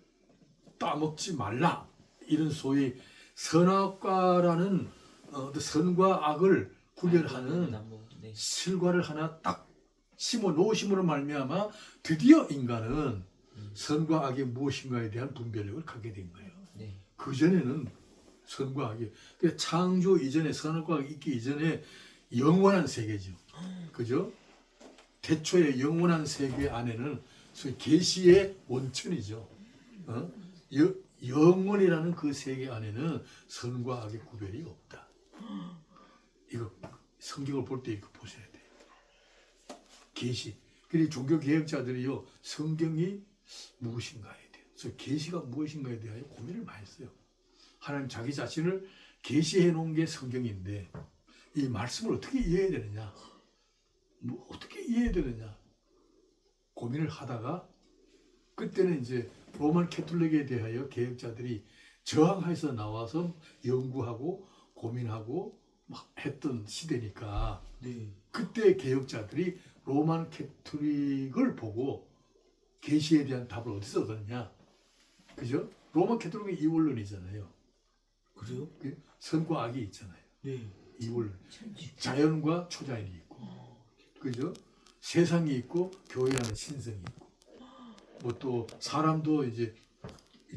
따먹지 말라. 이런 소위 선악과라는 선과 악을 구별하는 네. 실과를 하나 딱 심어 놓으심으로 말미암아 드디어 인간은 선과 악이 무엇인가에 대한 분별력을 갖게 된 거예요. 네. 그 전에는 선과 악이 그러니까 창조 이전에 선과 악이 있기 이전에 영원한 세계죠. 그죠? 태초의 영원한 세계 안에는 소위 계시의 원천이죠. 영원이라는 그 세계 안에는 선과 악의 구별이 없다. 이거 성경을 볼 때 이거 보셔야 돼요. 계시. 그리고 종교 개혁자들이요 성경이 무엇인가에 대해, 그래서 계시가 무엇인가에 대하여 고민을 많이 했어요. 하나님 자기 자신을 계시해 놓은 게 성경인데 이 말씀을 어떻게 이해해야 되느냐, 뭐 어떻게 이해해야 되느냐 고민을 하다가 그때는 이제 로만 캐톨릭에 대하여 개혁자들이 저항해서 나와서 연구하고 고민하고 막 했던 시대니까 네. 그때 개혁자들이 로만 캐톨릭을 보고 계시에 대한 답을 어디서 얻었냐, 그죠? 로만 캐톨릭은 이원론이잖아요. 그래요? 선과 악이 있잖아요. 네. 이원론. 자연과 초자연이 있고, 그죠? 세상이 있고 교회 안에 신성이 있고, 뭐 또 사람도 이제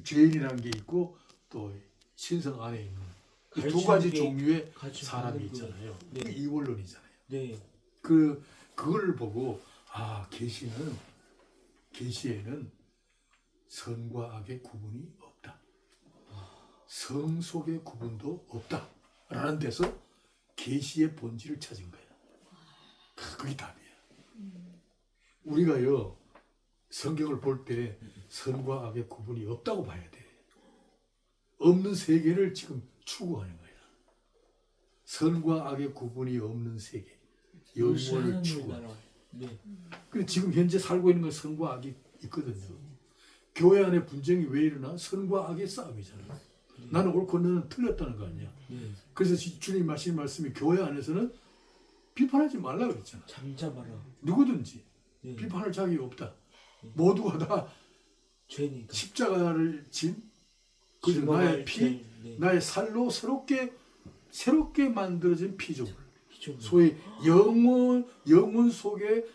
죄인이라는 게 있고 또 신성 안에 있는 그 두 가지 종류의 사람이 있잖아요. 네. 그게 이원론이잖아요. 네. 그걸 보고 계시에는 선과 악의 구분이 없다. 성 속의 구분도 없다라는 데서 계시의 본질을 찾은 거야. 그게 답이야. 우리가요 성경을 볼 때 선과 악의 구분이 없다고 봐야 돼. 없는 세계를 지금 추구하는 거야. 선과 악의 구분이 없는 세계, 영원을 추구하는 거야. 네. 근데 지금 현재 살고 있는 건 선과 악이 있거든요. 교회 안에 분쟁이 왜 일어나? 선과 악의 싸움이잖아. 나는 옳고 너는 틀렸다는 거 아니야. 네. 그래서 주님 하신 말씀이 교회 안에서는 비판하지 말라 그랬잖아. 잠잠하라. 누구든지 네. 비판할 자격이 없다. 모두가 다 죄니까. 십자가를 진 그래서 나의 피, 네. 나의 살로 새롭게 만들어진 피조물. 피조물. 소위 영혼 속에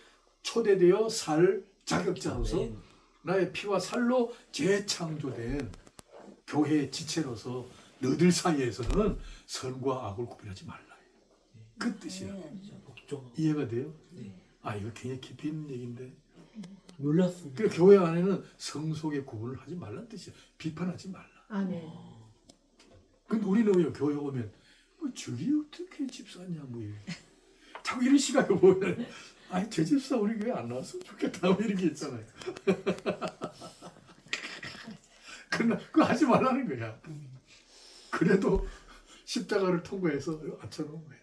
초대되어 살 자격자로서 네. 나의 피와 살로 재창조된 교회의 지체로서 너희들 사이에서는 선과 악을 구별하지 말라. 그 뜻이야. 진짜 복종. 이해가 돼요? 네. 이거 굉장히 깊이 있는 얘기인데. 놀랐습니다. 그 교회 안에는 성속의 구분을 하지 말라는 뜻이야. 비판하지 말라. 아멘. 근데 우리는 왜 교회 오면 뭐 저기 어떻게 집사냐 뭐 이래. 자꾸 이런 시각을 보면 제 집사 우리 교회 안 나왔으면 좋겠다 뭐 이런 게 있잖아요. 그거 하지 말라는 거야. 그래도 십자가를 통과해서 앉혀놓은 거야.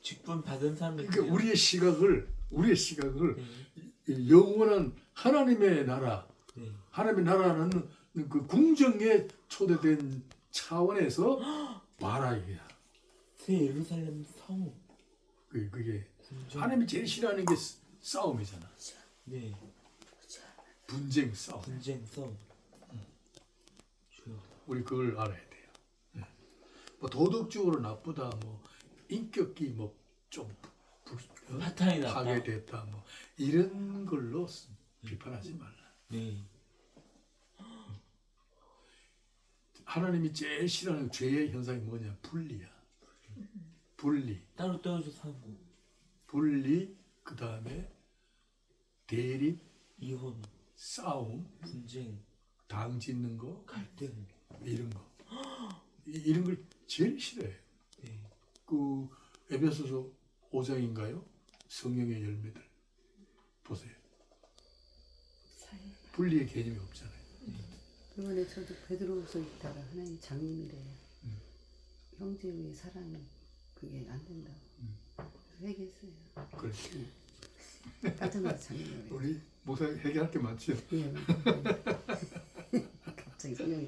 직분 받은 사람이. 그러니까 우리의 시각을 네. 영원한 하나님의 나라, 네. 하나님의 나라는 그 궁정에 초대된 차원에서 봐라 이거야. 새 예루살렘 성. 그게 궁정. 하나님이 제일 싫어하는 게 싸움이잖아. 네. 분쟁 싸움. 분쟁 성. 주여. 우리 그걸 알아야 돼요. 뭐 도덕적으로 나쁘다, 뭐 인격이 뭐좀 파탄이 났다. 파괴됐다, 뭐 이런 걸로 비판하지 말라. 네. 하나님이 제일 싫어하는 죄의 현상이 뭐냐? 분리야. 분리, 따로 떨어져 사고. 분리, 그 다음에 대립, 이혼. 싸움, 분쟁. 당 짓는 거, 갈등. 이런 거. 이런 걸 제일 싫어해. 네. 그 에베소서 5장인가요? 성령의 열매들 보세요. 분리의 개념이 없잖아요. 이번에 저도 베드로후서 읽다가 하나님 장님이래요. 형제의 사랑이 그게 안 된다고. 그래서 회개했어요. 그래. 깜짝 놀라서 장님이래요. 우리 목사 해결할 게 많죠. 예. 갑자기 성령이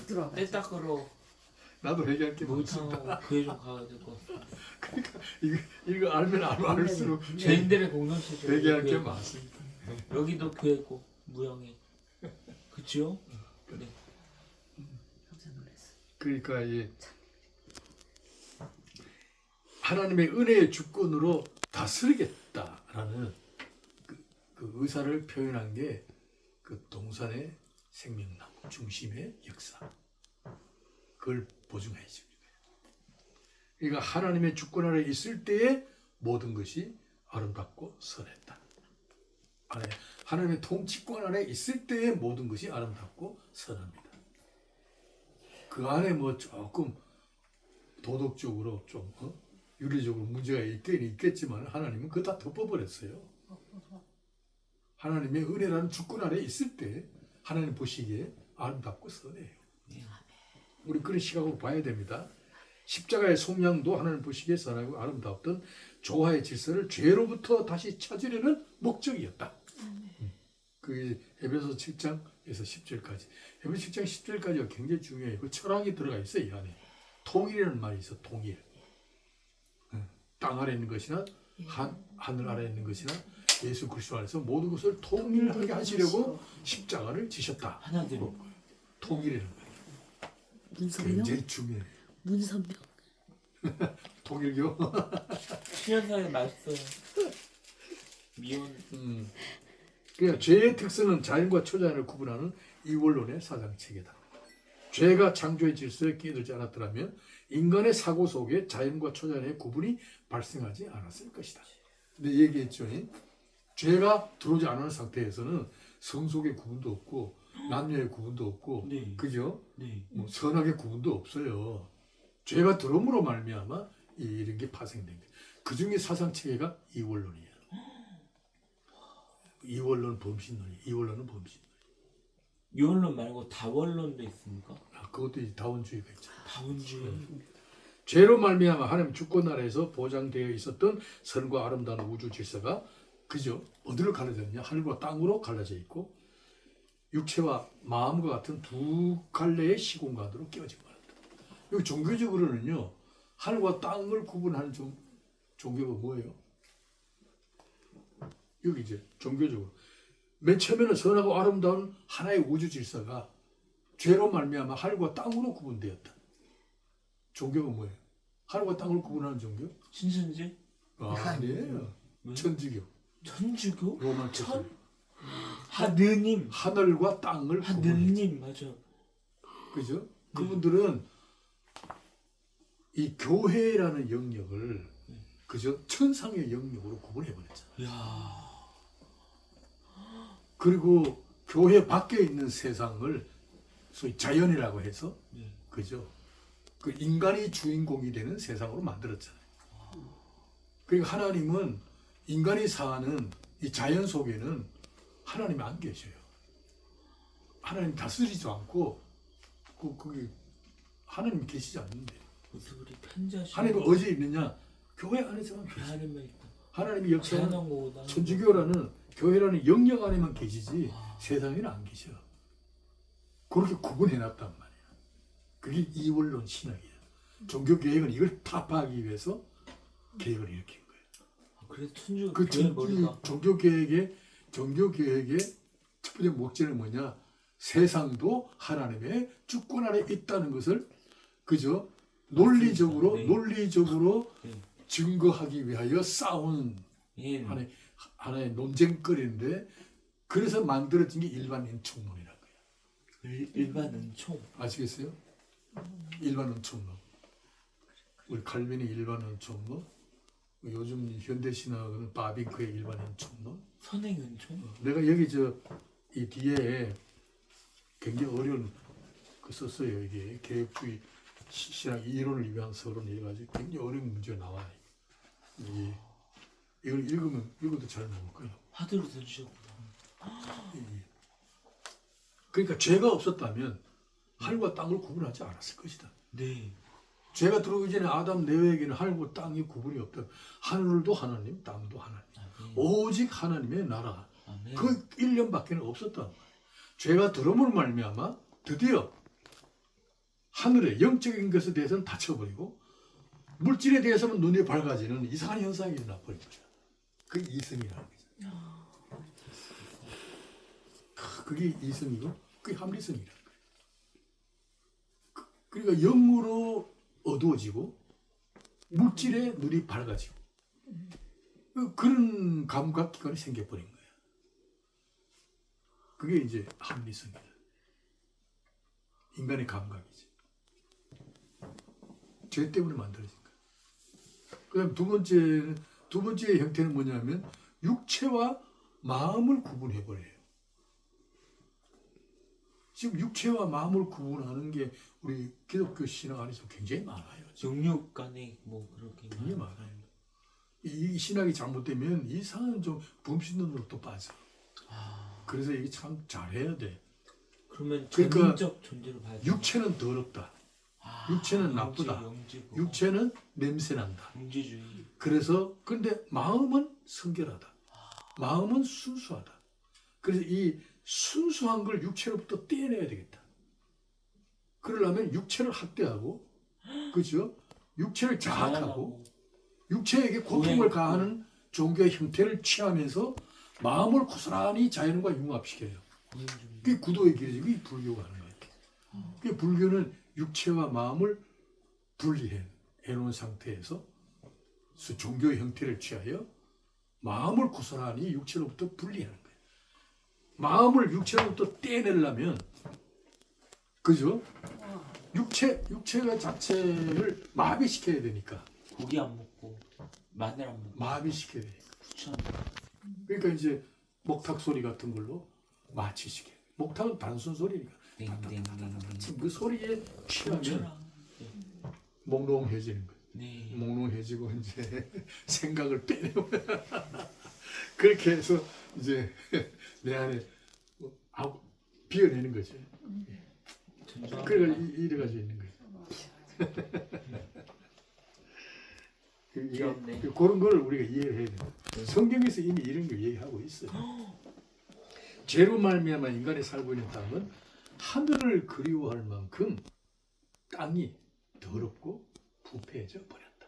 들어와가지고. 때 닦으러 나도 해결할 게 많습니다. 목욕탕하고 교회 좀 가야 될 것 같아. 그러니까 이거 알면 알수록 죄인들의 공동체죠. 회개할 게 교회가. 많습니다. 여기도 교회고 무형에. 그치요? 네. 깜짝 놀랐어. 그러니까 하나님의 은혜의 주권으로 다스리겠다라는 그 의사를 표현한 게 그 동산의 생명나무 중심의 역사. 그걸 보증해 줍니다. 그러니까 하나님의 주권 아래 있을 때에 모든 것이 아름답고 선했다. 하나님의 통치권 아래 있을 때에 모든 것이 아름답고 선합니다. 그 안에 뭐 조금 도덕적으로 좀 윤리적으로 문제가 있긴 있겠지만 하나님은 그거 다 덮어버렸어요. 하나님의 은혜라는 주권 아래 있을 때 하나님 보시기에 아름답고 선해요. 우리 그런 시각으로 봐야 됩니다. 십자가의 속량도 하나님 보시기에 선하고 아름다웠던 조화의 질서를 죄로부터 다시 찾으려는 목적이었다. 그 에베소 7장에서 10절까지. 에베소 7장 10절까지가 굉장히 중요해요. 그 철학이 들어가 있어요. 이 안에. 통일이라는 말이 있어. 통일. 땅 아래 있는 것이나 하늘 아래 있는 것이나 예수 그리스도 안에서 모든 것을 통일하게 하시려고 십자가를 지셨다. 하나대로 통일이라는 거예요. 문선명? 굉장히 중요해요. 문선명? 통일교. 신현상에 맛있어요. 미혼. 그러니까 죄의 특성은 자연과 초자연을 구분하는 이원론의 사상체계다. 죄가 창조의 질서에 끼어들지 않았더라면 인간의 사고 속에 자연과 초자연의 구분이 발생하지 않았을 것이다. 근데 얘기했죠. 죄가 들어오지 않은 상태에서는 성속의 구분도 없고 남녀의 구분도 없고, 네. 그죠? 네. 뭐 선악의 구분도 없어요. 죄가 들어옴으로 말미암아 이런 게 파생된 거예요. 그 중에 사상 체계가 이원론이에요. 이원론 범신론이. 이원론은 범신론. 유언론 말고 다원론도 있습니까? 그것도 이제 다원주의가 있죠. 다원주의. 죄로 말미암아 하나님 주권 아래에서 보장되어 있었던 선과 아름다운 우주 질서가 그죠? 어디로 갈라졌냐? 하늘과 땅으로 갈라져 있고 육체와 마음과 같은 두 갈래의 시공간으로 끼어진 거다. 여기 종교적으로는요, 하늘과 땅을 구분하는 종교가 뭐예요? 여기 이제 종교적으로 맨 처음에는 선하고 아름다운 하나의 우주 질서가 죄로 말미암아 하늘과 땅으로 구분되었다. 종교가 뭐예요? 하늘과 땅을 구분하는 종교? 신천지? 아니에요. 왜? 천주교. 천주교? 로마 천? 천주교. 하느님. 하늘과 땅을 구분했죠. 하느님 맞아. 그죠? 그분들은 이 교회라는 영역을 그죠? 천상의 영역으로 구분해버렸잖아요. 야. 그리고 교회 밖에 있는 세상을 소위 자연이라고 해서 네. 그죠? 그 인간이 주인공이 되는 세상으로 만들었잖아요. 그러니까 하나님은 인간이 사는 이 자연 속에는 하나님이 안 계셔요. 하나님 다스리지도 않고 거기 하나님 계시지 않는데. 무슨 우리 편지하시는 하나님은 어디에 있느냐? 교회 안에서만 계세요. 하나님만 있다. 하나님이 역사하는 자연한 거보다 천주교라는 교회라는 영역 안에만 계시지 세상에는 안 계셔. 그렇게 구분해놨단 말이야. 그게 이원론 신학이야. 종교 계획은 이걸 타파하기 위해서 계획을 일으킨 거예요. 그래서 천주교 그 교회 머리가 종교 계획의 첫 번째 목적은 뭐냐? 세상도 하나님의 주권 아래 있다는 것을 그저 논리적으로 네. 증거하기 위하여 싸우는 예. 하나의 논쟁거리인데, 그래서 만들어진 게 일반 은총론이라는 거예요. 일반 은총. 아시겠어요? 일반 은총론. 우리 칼빈의 일반 은총론, 요즘 현대신학은 바빙크의 일반 은총론. 선행 은총. 내가 여기 이 뒤에 굉장히 어려운 거 썼어요. 이게 개혁주의 신학 이론을 위한 서론 해가지고 굉장히 어려운 문제가 나와요. 이걸 읽어도 잘 나올 거예요. 하드로 던지셨구나. 그러니까 죄가 없었다면 하늘과 땅을 구분하지 않았을 것이다. 네. 죄가 들어오기 전에 아담 내외에게는 하늘과 땅이 구분이 없다. 하늘도 하나님, 땅도 하나님. 아멘. 오직 하나님의 나라. 아멘. 그 1년밖에 없었단 말이에요. 죄가 들어옴으로 말미암아 드디어 하늘의 영적인 것에 대해서는 닫혀버리고 물질에 대해서는 눈이 밝아지는 이상한 현상이 일어나 버린 거죠. 그게 이성이라는 거죠. 그게 이성이고 그게 합리성이라는 거예요. 그러니까 영으로 어두워지고 물질에 눈이 밝아지고 그런 감각기관이 생겨버린 거예요. 그게 이제 합리성이다. 인간의 감각이지. 죄 때문에 만들어진 거예요. 그 다음 두 번째 형태는 뭐냐면 육체와 마음을 구분해버려요. 지금 육체와 마음을 구분하는 게 우리 기독교 신앙 안에서 굉장히 많아요. 영육 간에 뭐 그렇게 굉장히 많아요. 이 신학이 잘못되면 이상한 좀 범신론으로 또 빠져. 그래서 이게 참 잘해야 돼. 그러면 그러니까 전인적 존재로 봐야 돼. 육체는 더럽다. 육체는 나쁘다. 영지고. 육체는 냄새난다. 영지주의. 그래서 근데 마음은 성결하다. 마음은 순수하다. 그래서 이 순수한 걸 육체로부터 떼내야 되겠다. 그러려면 육체를 학대하고, 그죠? 육체를 자학하고, 육체에게 고통을 가하는 종교의 형태를 취하면서 마음을 고스란히 자연과 융합시켜요. 그게 구도의 길이지. 그게 불교가 하는 거예요. 그게 불교는 육체와 마음을 분리해 놓은 상태에서 종교의 형태를 취하여 마음을 고스란히 육체로부터 분리하는 거예요. 마음을 육체로부터 떼내려면, 그죠? 육체가 자체를 마비시켜야 되니까. 고기 안 먹고 마늘 안 먹고 마비시켜야 되니까. 부천. 그러니까 이제 목탁 소리 같은 걸로 마취시켜. 목탁은 단순 소리니까. 땡땡땡. 지금 그 소리에 취하면 부천랑. 몽롱해지는 거예요. 네. 몽롱해지고 이제 생각을 빼내고 그렇게 해서 이제 내 안에 비워내는 거죠. 전주합니다. 그래가 이래가지고 있는 거예요. 귀엽네. 그런 걸 우리가 이해를 해야 돼요. 성경에서 이미 이런 걸 얘기하고 있어요. 죄로 말미암아 인간이 살고 있는 땅은 하늘을 그리워할 만큼 땅이 더럽고 부패해져 버렸다.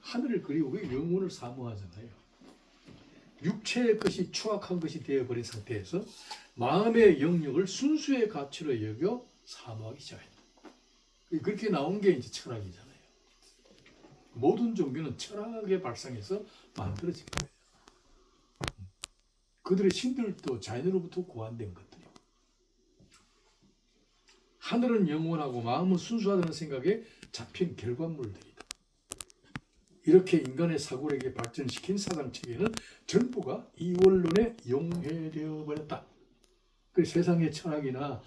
하늘을 그리우고 영혼을 사모하잖아요. 육체의 것이 추악한 것이 되어버린 상태에서 마음의 영역을 순수의 가치로 여겨 사모하기 시작했다. 그렇게 나온 게 이제 철학이잖아요. 모든 종교는 철학의 발상에서 만들어진 거예요. 그들의 신들도 자연으로부터 고안된 것들이고, 하늘은 영원하고 마음은 순수하다는 생각에 잡힌 결과물들이다. 이렇게 인간의 사고력에 발전시킨 사상체계는 전부가 이원론에 용해되어 버렸다. 그 세상의 철학이나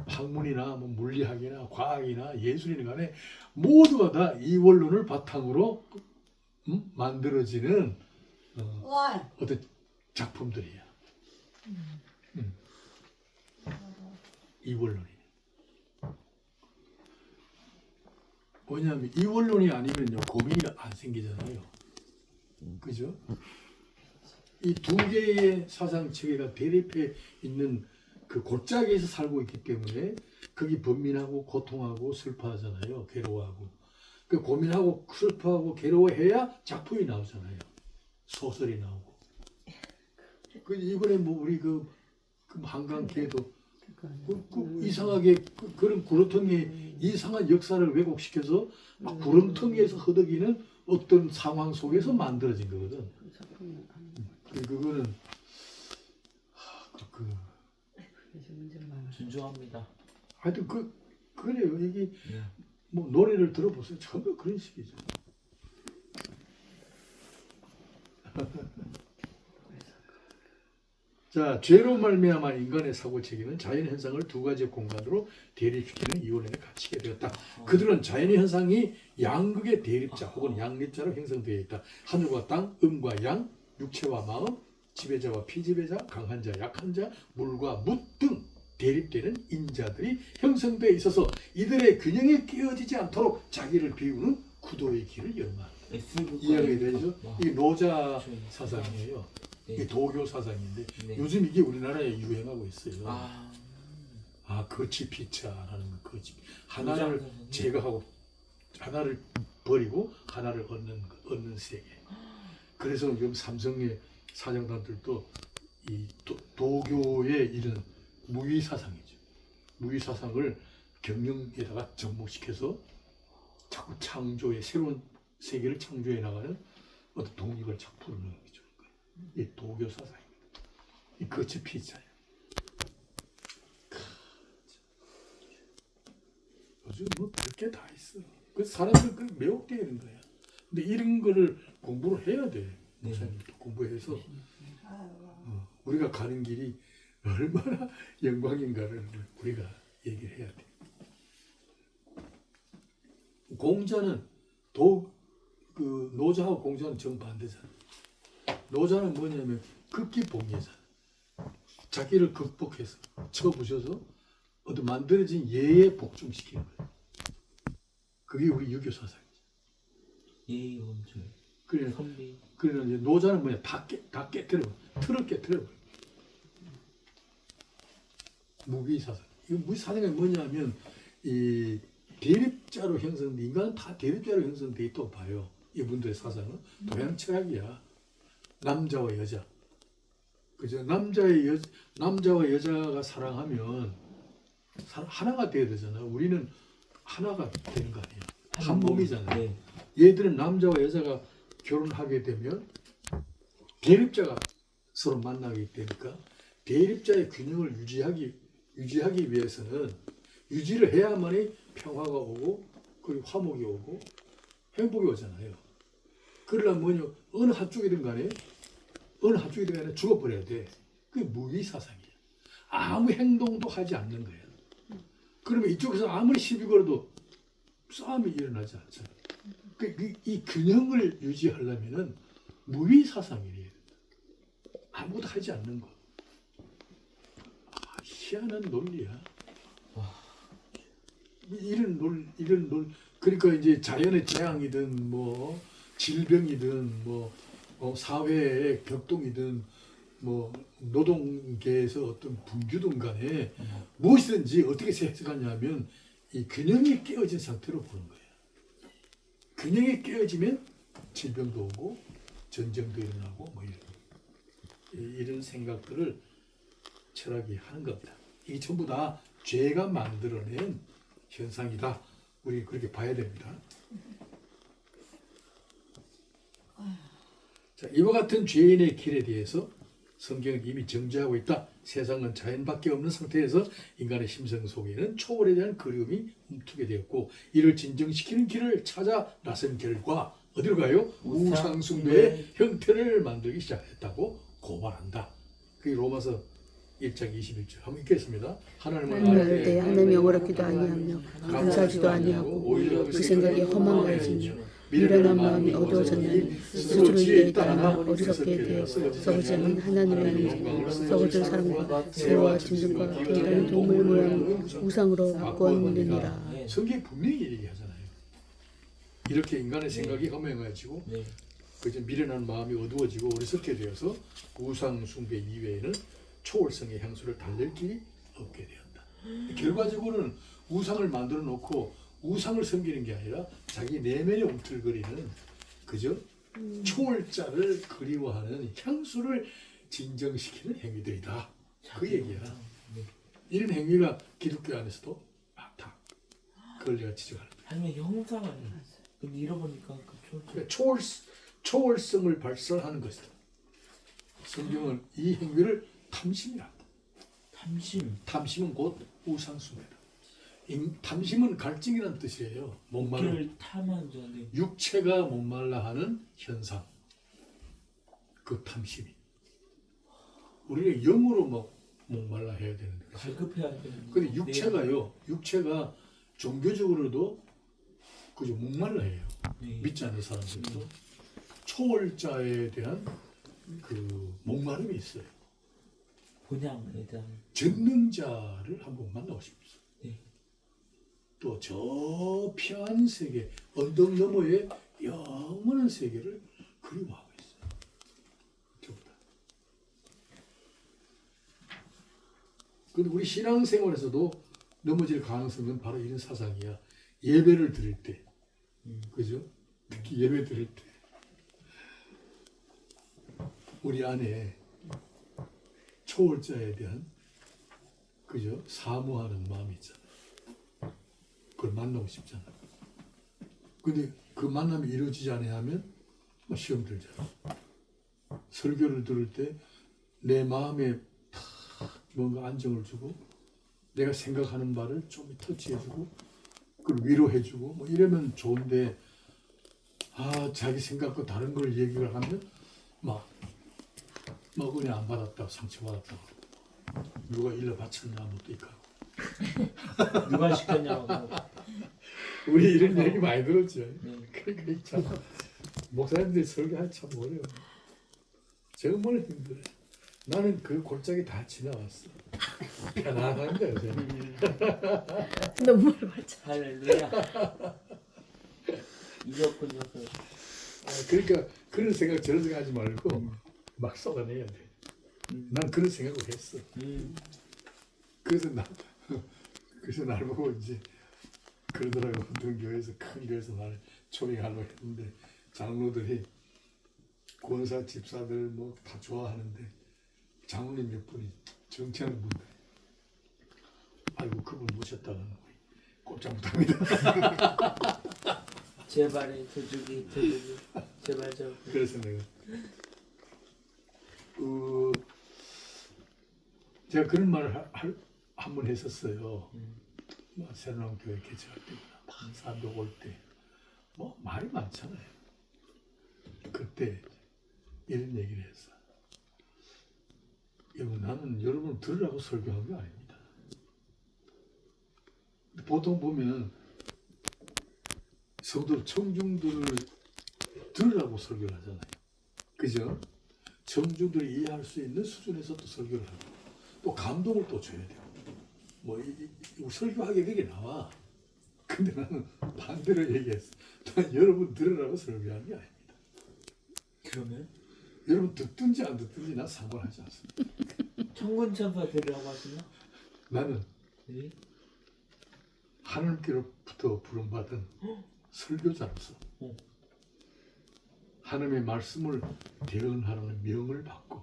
학문이나 뭐 물리학이나 과학이나 예술이나 간에 모두가 다 이원론을 바탕으로 만들어지는 어떤 작품들이야. 이원론이. 왜냐하면 이원론이 아니면요 고민이 안 생기잖아요. 그죠? 이 두 개의 사상 체계가 대립해 있는 그 골짜기에서 살고 있기 때문에 거기 번민하고 고통하고 슬퍼하잖아요. 괴로워하고. 그 고민하고 슬퍼하고 괴로워해야 작품이 나오잖아요. 소설이 나오고. 그 이번에 뭐 우리 그 한강계도 이상하게 그런 구렁텅이 이상한 역사를 왜곡시켜서 막 구렁텅이에서 허덕이는 어떤 상황 속에서 만들어진 거거든. 그거는 존중합니다. 하여튼 그래요. 이게 네. 뭐 노래를 들어보세요. 전부 그런 식이죠. 자, 죄로 말미암아 인간의 사고 체계는 자연 현상을 두 가지 공간으로 대립시키는 이원론에 갇히게 되었다. 그들은 자연 현상이 양극의 대립자 혹은 양립자로 형성되어 있다. 하늘과 땅, 음과 양, 육체와 마음, 지배자와 피지배자, 강한 자, 약한 자, 물과 무 등 대립되는 인자들이 형성되어 있어서 이들의 균형에 끼어지지 않도록 자기를 비우는 구도의 길을 열망한다. 이해하게 되죠? 이게 노자 사상이에요. 이게 도교 사상인데 네. 요즘 이게 우리나라에 유행하고 있어요. 아, 거치피차라는 거치. 하나를 제거하고 하나를 버리고 하나를 얻는 세계. 그래서 지금 삼성의 사장단들도 이 도교의 이런 무위 사상이죠. 무위 사상을 경영에다가 접목시켜서 자꾸 창조의 새로운 세계를 창조해 나가는 어떤 동력을 자꾸 불어넣는 게 좋은 거예요. 이 도교 사상입니다. 이 거치 피자예요. 요즘 뭐 별게 다 있어. 그 사람들 그 매혹되어 있는 거야. 근데 이런 거를 공부를 해야 돼. 목사님도 공부해서 우리가 가는 길이 얼마나 영광인가를 우리가 얘기를 해야 돼. 공자는 그 노자하고 공자는 정반대잖아. 노자는 뭐냐면 극기봉예잖아. 자기를 극복해서 쳐부셔서 어떤 만들어진 예에 복종시키는 거야. 그게 우리 유교 사상이지. 예의 원절 그래, 선비 그래 이제 노자는 뭐냐 다 깨뜨려, 틀을 깨뜨려. 무비 사상. 이 무비 사상이 뭐냐면 이 대립자로 형성돼, 인간은 다 대립자로 형성돼 있다고 봐요. 이분들의 사상은 동양 철학이야. 남자와 여자, 그죠? 남자와 여자가 사랑하면 하나가 돼야 되잖아. 우리는 하나가 되는 거 아니야. 한 몸이잖아요. 네. 얘들은 남자와 여자가 결혼하게 되면 대립자가 서로 만나게 되니까 대립자의 균형을 유지하기 위해서는 유지를 해야만이 평화가 오고 그리고 화목이 오고 행복이 오잖아요. 그러려면 뭐냐, 어느 한쪽이든 간에 죽어버려야 돼. 그게 무위 사상이야. 아무 행동도 하지 않는 거야. 그러면 이쪽에서 아무리 시비 걸어도 싸움이 일어나지 않잖아. 이 균형을 유지하려면은 무위 사상이래야 된다. 아무것도 하지 않는 거. 희한한 논리야. 그러니까 이제 자연의 재앙이든 뭐 질병이든 뭐 사회의 격동이든 뭐 노동계에서 어떤 분규든 간에 무엇이든지 어떻게 해석하냐면 이 균형이 깨어진 상태로 보는 거예요. 균형이 깨어지면 질병도 오고 전쟁도 일어나고 뭐 이런 생각들을 철학이 하는 겁니다. 이게 전부 다 죄가 만들어낸 현상이다. 우리 그렇게 봐야 됩니다. 자, 이와 같은 죄인의 길에 대해서 성경은 이미 정죄하고 있다. 세상은 자연밖에 없는 상태에서 인간의 심성 속에는 초월에 대한 그리움이 움트게 되었고 이를 진정시키는 길을 찾아 나선 결과 어디로 가요? 우상숭배의 형태를 만들기 시작했다고 고발한다. 그게 로마서 1장 21절 한번 읽겠습니다. 하나님을 하나님을 때 하나님 영어롭기도 아니하며 감사하지도 아니하고 그 생각이 험한 것이며 미련한 마음이 어두워졌나니 스스로 이에 따라 어리석게 되어 썩어지 않는 하나님의 영광을 썩어질 사람과 새와 짐승과 별다른 동물 모양 우상으로 바꾸었느니라. 성경이 분명히 얘기하잖아요. 이렇게 인간의 생각이 험해가지고 네. 그저 미련한 마음이 어두워지고 어리석게 되어서 우상 숭배 이외에는 초월성의 향수를 달랠 길이 없게 되었다. 결과적으로는 우상을 만들어 놓고 우상을 섬기는 게 아니라 자기 내면에 움틀거리는 그저 초월자를 그리워하는 향수를 진정시키는 행위들이다. 그 얘기야. 네. 이런 행위가 기독교 안에서도 많다. 그걸 내가 지적하는 거야. 아니면 형상을 근데 잃어보니까 그 그러니까 초월성을 발설하는 것이다. 성경은 이 행위를 탐심이란다. 탐심은 곧 우상숭배다. 탐심은 갈증이라는 뜻이에요. 목마름. 길을 탐한 전에 육체가 목말라 하는 현상. 그 탐심이. 우리는 영으로 막 목말라 해야 되는데. 갈급해야 되는. 근데 육체가 종교적으로도 그저 목말라 해요. 네. 믿지 않는 사람들도 초월자에 대한 그 목마름이 있어요. 본향에 대한 전능자를 한번 만나고 싶었어. 네. 또 저 피한 세계, 언덕 너머의 영원한 세계를 그리워하고 있어요. 전부 다. 근데 우리 신앙생활에서도 넘어질 가능성은 바로 이런 사상이야. 예배를 드릴 때, 그죠? 특히 예배 드릴 때 우리 안에 초월자에 대한 그죠? 사모하는 마음이 있잖아요. 그걸 만나고 싶잖아. 근데 그 만남이 이루어지지 않으면 시험 들잖아. 설교를 들을 때 내 마음에 탁 뭔가 안정을 주고 내가 생각하는 바를 좀 터치해주고 그걸 위로해주고 뭐 이러면 좋은데 자기 생각과 다른 걸 얘기를 하면 막 은혜 안 받았다고 상처받았다고 누가 일러 바쳤냐 뭐또 있고 누가 시켰냐고. 우리 이런 얘기 많이 들었죠. 네. 그러니까 참 목사님들이 설교하기 참 어려워. 정말 힘들어. 나는 그 골짜기 다 지나왔어. 편안합니다 요새. 눈물 맞아. 할렐루야. 이겼군요. 그러니까 그런 생각 저런 생각 하지 말고 막 쏟아내야 돼. 난 그런 생각을 했어. 그래서 날 보고 이제 그러더라고. 어떤 교회에서 큰 교회에서 나를 초빙하려고 했는데 장로들이 권사 집사들 뭐 다 좋아하는데 장로님 몇 분이 정치하는 분들 아이고 그분 모셨다가는 꼼짝 못합니다. 제발에 저주기 제발 저. 그래서 내가 제가 그런 말을 한 번 했었어요. 새로운 교회 개척할 때구나. 막 사람들 올 때 뭐 말이 많잖아요. 그때 이런 얘기를 했어. 여러분 나는 여러분 들으라고 설교한 게 아닙니다. 보통 보면 성도 청중들을 들으라고 설교를 하잖아요. 그죠? 청중들이 이해할 수 있는 수준에서 또 설교를 하고 또 감동을 또 줘야 돼요. 뭐 설교하게 그게 나와. 근데 나는 반대로 얘기했어. 난 여러분 들으라고 설교한 게 아닙니다. 그러면 여러분 듣든지 안 듣든지 난 상관하지 않습니다. 청군천사 되라고 하시나? 나는 네. 하나님께로부터 부름받은 설교자로서 하나님의 말씀을 대언하라는 명을 받고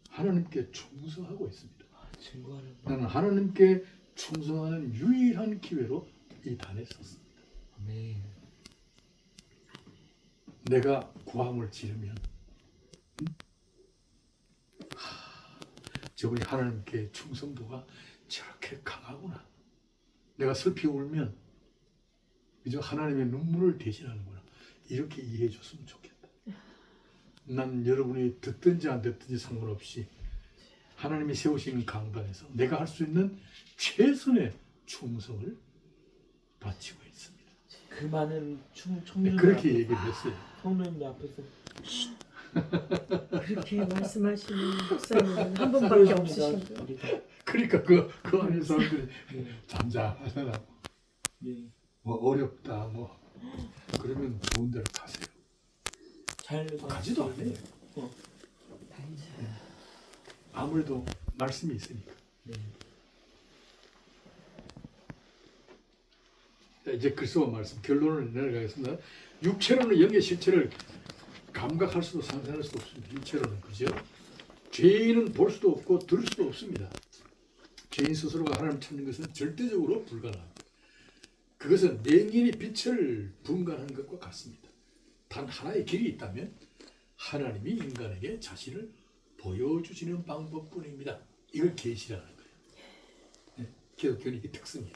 하나님께 충성하고 있습니다. 증거하는. 나는 하나님께 충성하는 유일한 기회로 이 단에 섰습니다. 아멘. 내가 구함을 지르면 저분이 하나님께 충성도가 저렇게 강하구나. 내가 슬피 울면 그저 하나님의 눈물을 대신하는구나. 이렇게 이해해 줬으면 좋겠다. 난 여러분이 듣든지 안 듣든지 상관없이 하나님이 세우시는 강단에서 내가 할 수 있는 최선의 충성을 바치고 있습니다. 그 많은 네, 청년 그렇게 얘기를 했어요. 성도님 앞에서 그렇게 말씀하시는 목사님은 한 분밖에 없으신 거예요. 우리가. 그러니까 그 안에 사람들이 네. 잠잠하더라고. 네. 뭐 어렵다 뭐 그러면 좋은 데로 가세요. 잘 가지도 않아요. 아무래도 말씀이 있으니까. 네. 자, 이제 그리스도 말씀 결론을 내려가겠습니다. 육체로는 영의 실체를 감각할 수도 상상할 수도 없습니다. 육체로는 그죠? 죄인은 볼 수도 없고 들을 수도 없습니다. 죄인 스스로가 하나님 찾는 것은 절대적으로 불가능합니다. 그것은 냉인이 빛을 분간하는 것과 같습니다. 단 하나의 길이 있다면 하나님이 인간에게 자신을 보여주시는 방법뿐입니다. 이걸 계시라는 거예요. 네, 기독교는 이게 특성이에요.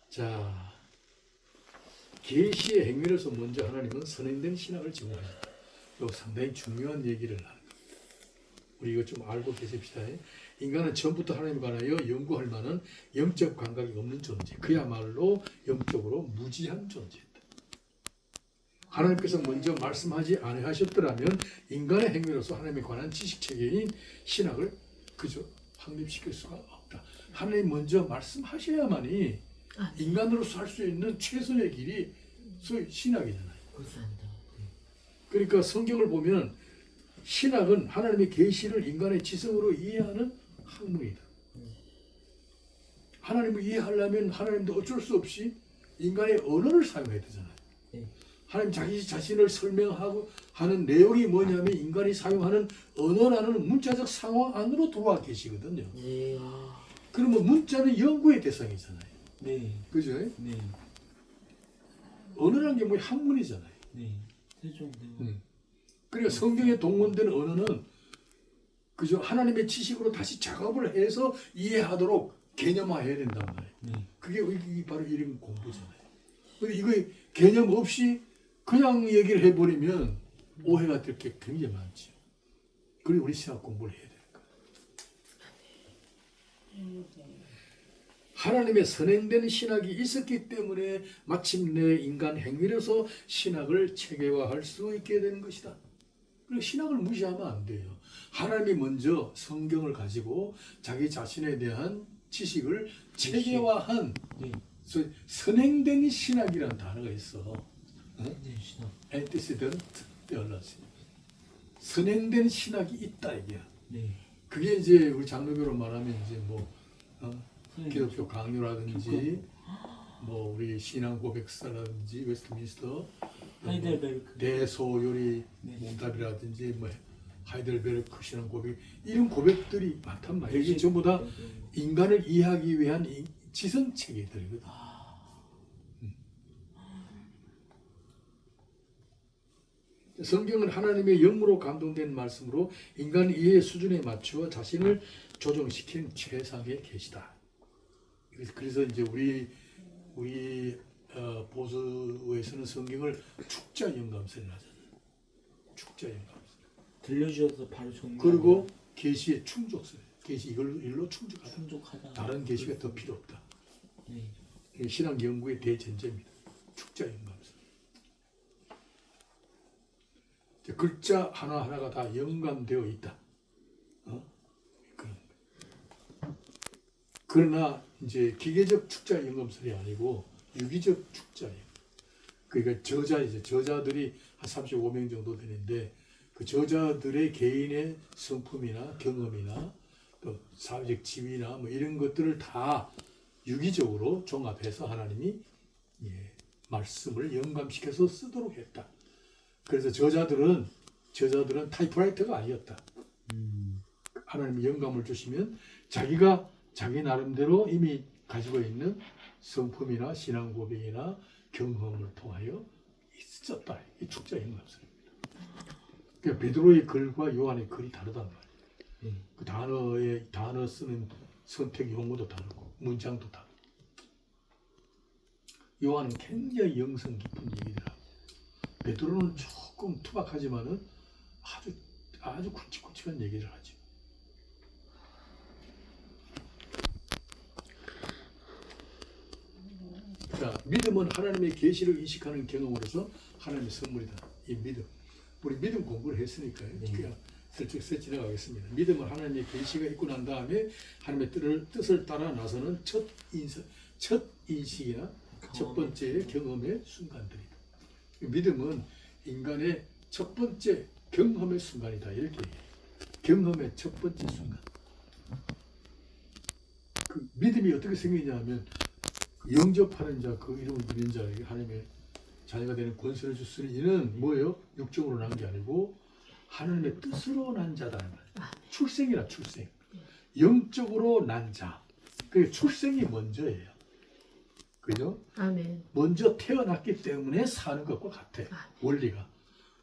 자, 계시의 행위로서 먼저 하나님은 선행된 신학을 제공합니다. 이거 상당히 중요한 얘기를 하는 겁니다. 우리 이거 좀 알고 계십시다. 인간은 처음부터 하나님에 관하여 연구할 만한 영적 감각이 없는 존재, 그야말로 영적으로 무지한 존재다. 하나님께서 먼저 말씀하지 않으셨더라면 인간의 행위로서 하나님에 관한 지식 체계인 신학을 그저 확립시킬 수가 없다. 하나님 먼저 말씀하셔야만이 인간으로서 할 수 있는 최선의 길이 소위 신학이잖아요. 그렇습니다. 그러니까 성경을 보면 신학은 하나님의 계시를 인간의 지성으로 이해하는 학문이다. 하나님을 이해하려면 하나님도 어쩔 수 없이 인간의 언어를 사용해야 되잖아요. 네. 하나님 자기 자신을 설명하고 하는 내용이 뭐냐면 인간이 사용하는 언어라는 문자적 상황 안으로 들어와 계시거든요. 네. 그러면 문자는 연구의 대상이잖아요. 네. 그죠? 네. 언어란 게 뭐 학문이잖아요. 네. 세종대왕. 그러니까 성경에 동원된 언어는 그죠? 하나님의 지식으로 다시 작업을 해서 이해하도록 개념화해야 된단 말이에요. 네. 그게 이게 바로 이런 공부잖아요. 근데 이거 개념 없이 그냥 얘기를 해버리면 오해가 될 게 굉장히 많죠. 그리고 우리 신학 공부를 해야 되는 거예요. 하나님의 선행된 신학이 있었기 때문에 마침내 인간 행위로서 신학을 체계화할 수 있게 되는 것이다. 그리고 신학을 무시하면 안 돼요. 하나님이 먼저 성경을 가지고 자기 자신에 대한 지식을 체계화한 네. 선행된 신학이라는 단어가 있어. 네. 신학. Antecedent theology. 선행된 신학이 있다 이게야. 네. 그게 이제 우리 장로교로 말하면 이제 뭐 기독교 강요라든지 뭐 우리 신앙 고백서라든지 웨스트민스터 하이델베르크. 대소요리 네. 문답이라든지 뭐 하이델베르크 신앙 고백 이런 고백들이 많단 말이에요. 이게 전부 다 인간을 이해하기 위한 지성 체계들이거든. 성경은 하나님의 영으로 감동된 말씀으로 인간 이해 수준에 맞추어 자신을 조정시킨 최상의 계시다. 그래서 이제 우리 보수에서는 성경을 축자 영감설을 하잖아요. 축자 영감설. 들려주셔서 바로 정리. 그리고 계시의 충족설. 계시 이걸로 충족하다. 충족하다. 다른 계시가 더 필요 없다. 네. 이게 신앙 연구의 대전제입니다. 축자 영감설. 글자 하나하나가 다 연관되어 있다. 그런 거예요. 그러나 이제 기계적 축자 연감설이 아니고 유기적 축자 연감. 그러니까 저자들이 한 35명 정도 되는데 그 저자들의 개인의 성품이나 경험이나 또 사회적 지위나 뭐 이런 것들을 다 유기적으로 종합해서 하나님이 말씀을 영감시켜서 쓰도록 했다. 그래서 저자들은 타이프라이터가 아니었다. 하나님이 영감을 주시면 자기가 자기 나름대로 이미 가지고 있는 성품이나 신앙 고백이나 경험을 통하여 있었다. 이 축자 영감설입니다. 그러니까 베드로의 글과 요한의 글이 다르단 말이에요. 그 단어 쓰는 선택 용어도 다르고 문장도 다르고. 요한은 굉장히 영성 깊은 얘기를 하고 베드로는 조금 투박하지만은 아주 굵직굵직한 얘기를 하죠. 자, 믿음은 하나님의 계시를 인식하는 경험으로서 하나님의 선물이다. 이 믿음. 우리 믿음 공부를 했으니까요. 그냥 슬쩍 지나가겠습니다. 믿음은 하나님의 계시가 있고 난 다음에 하나님의 뜻을 따라 나서는 첫 인식이나 첫 번째 경험의 순간들이다. 믿음은 인간의 첫 번째 경험의 순간이다. 이렇게 경험의 첫 번째 순간. 그 믿음이 어떻게 생기냐면 영접하는 자, 그 이름을 믿는 자에게 하나님의 자녀가 되는 권세를 주시는 이는 뭐예요? 육적으로 난 게 아니고 하나님의 뜻으로 난 자다. 출생이라 출생. 영적으로 난 자. 그 출생이 먼저예요. 그죠? 아멘. 먼저 태어났기 때문에 사는 것과 같아. 원리가.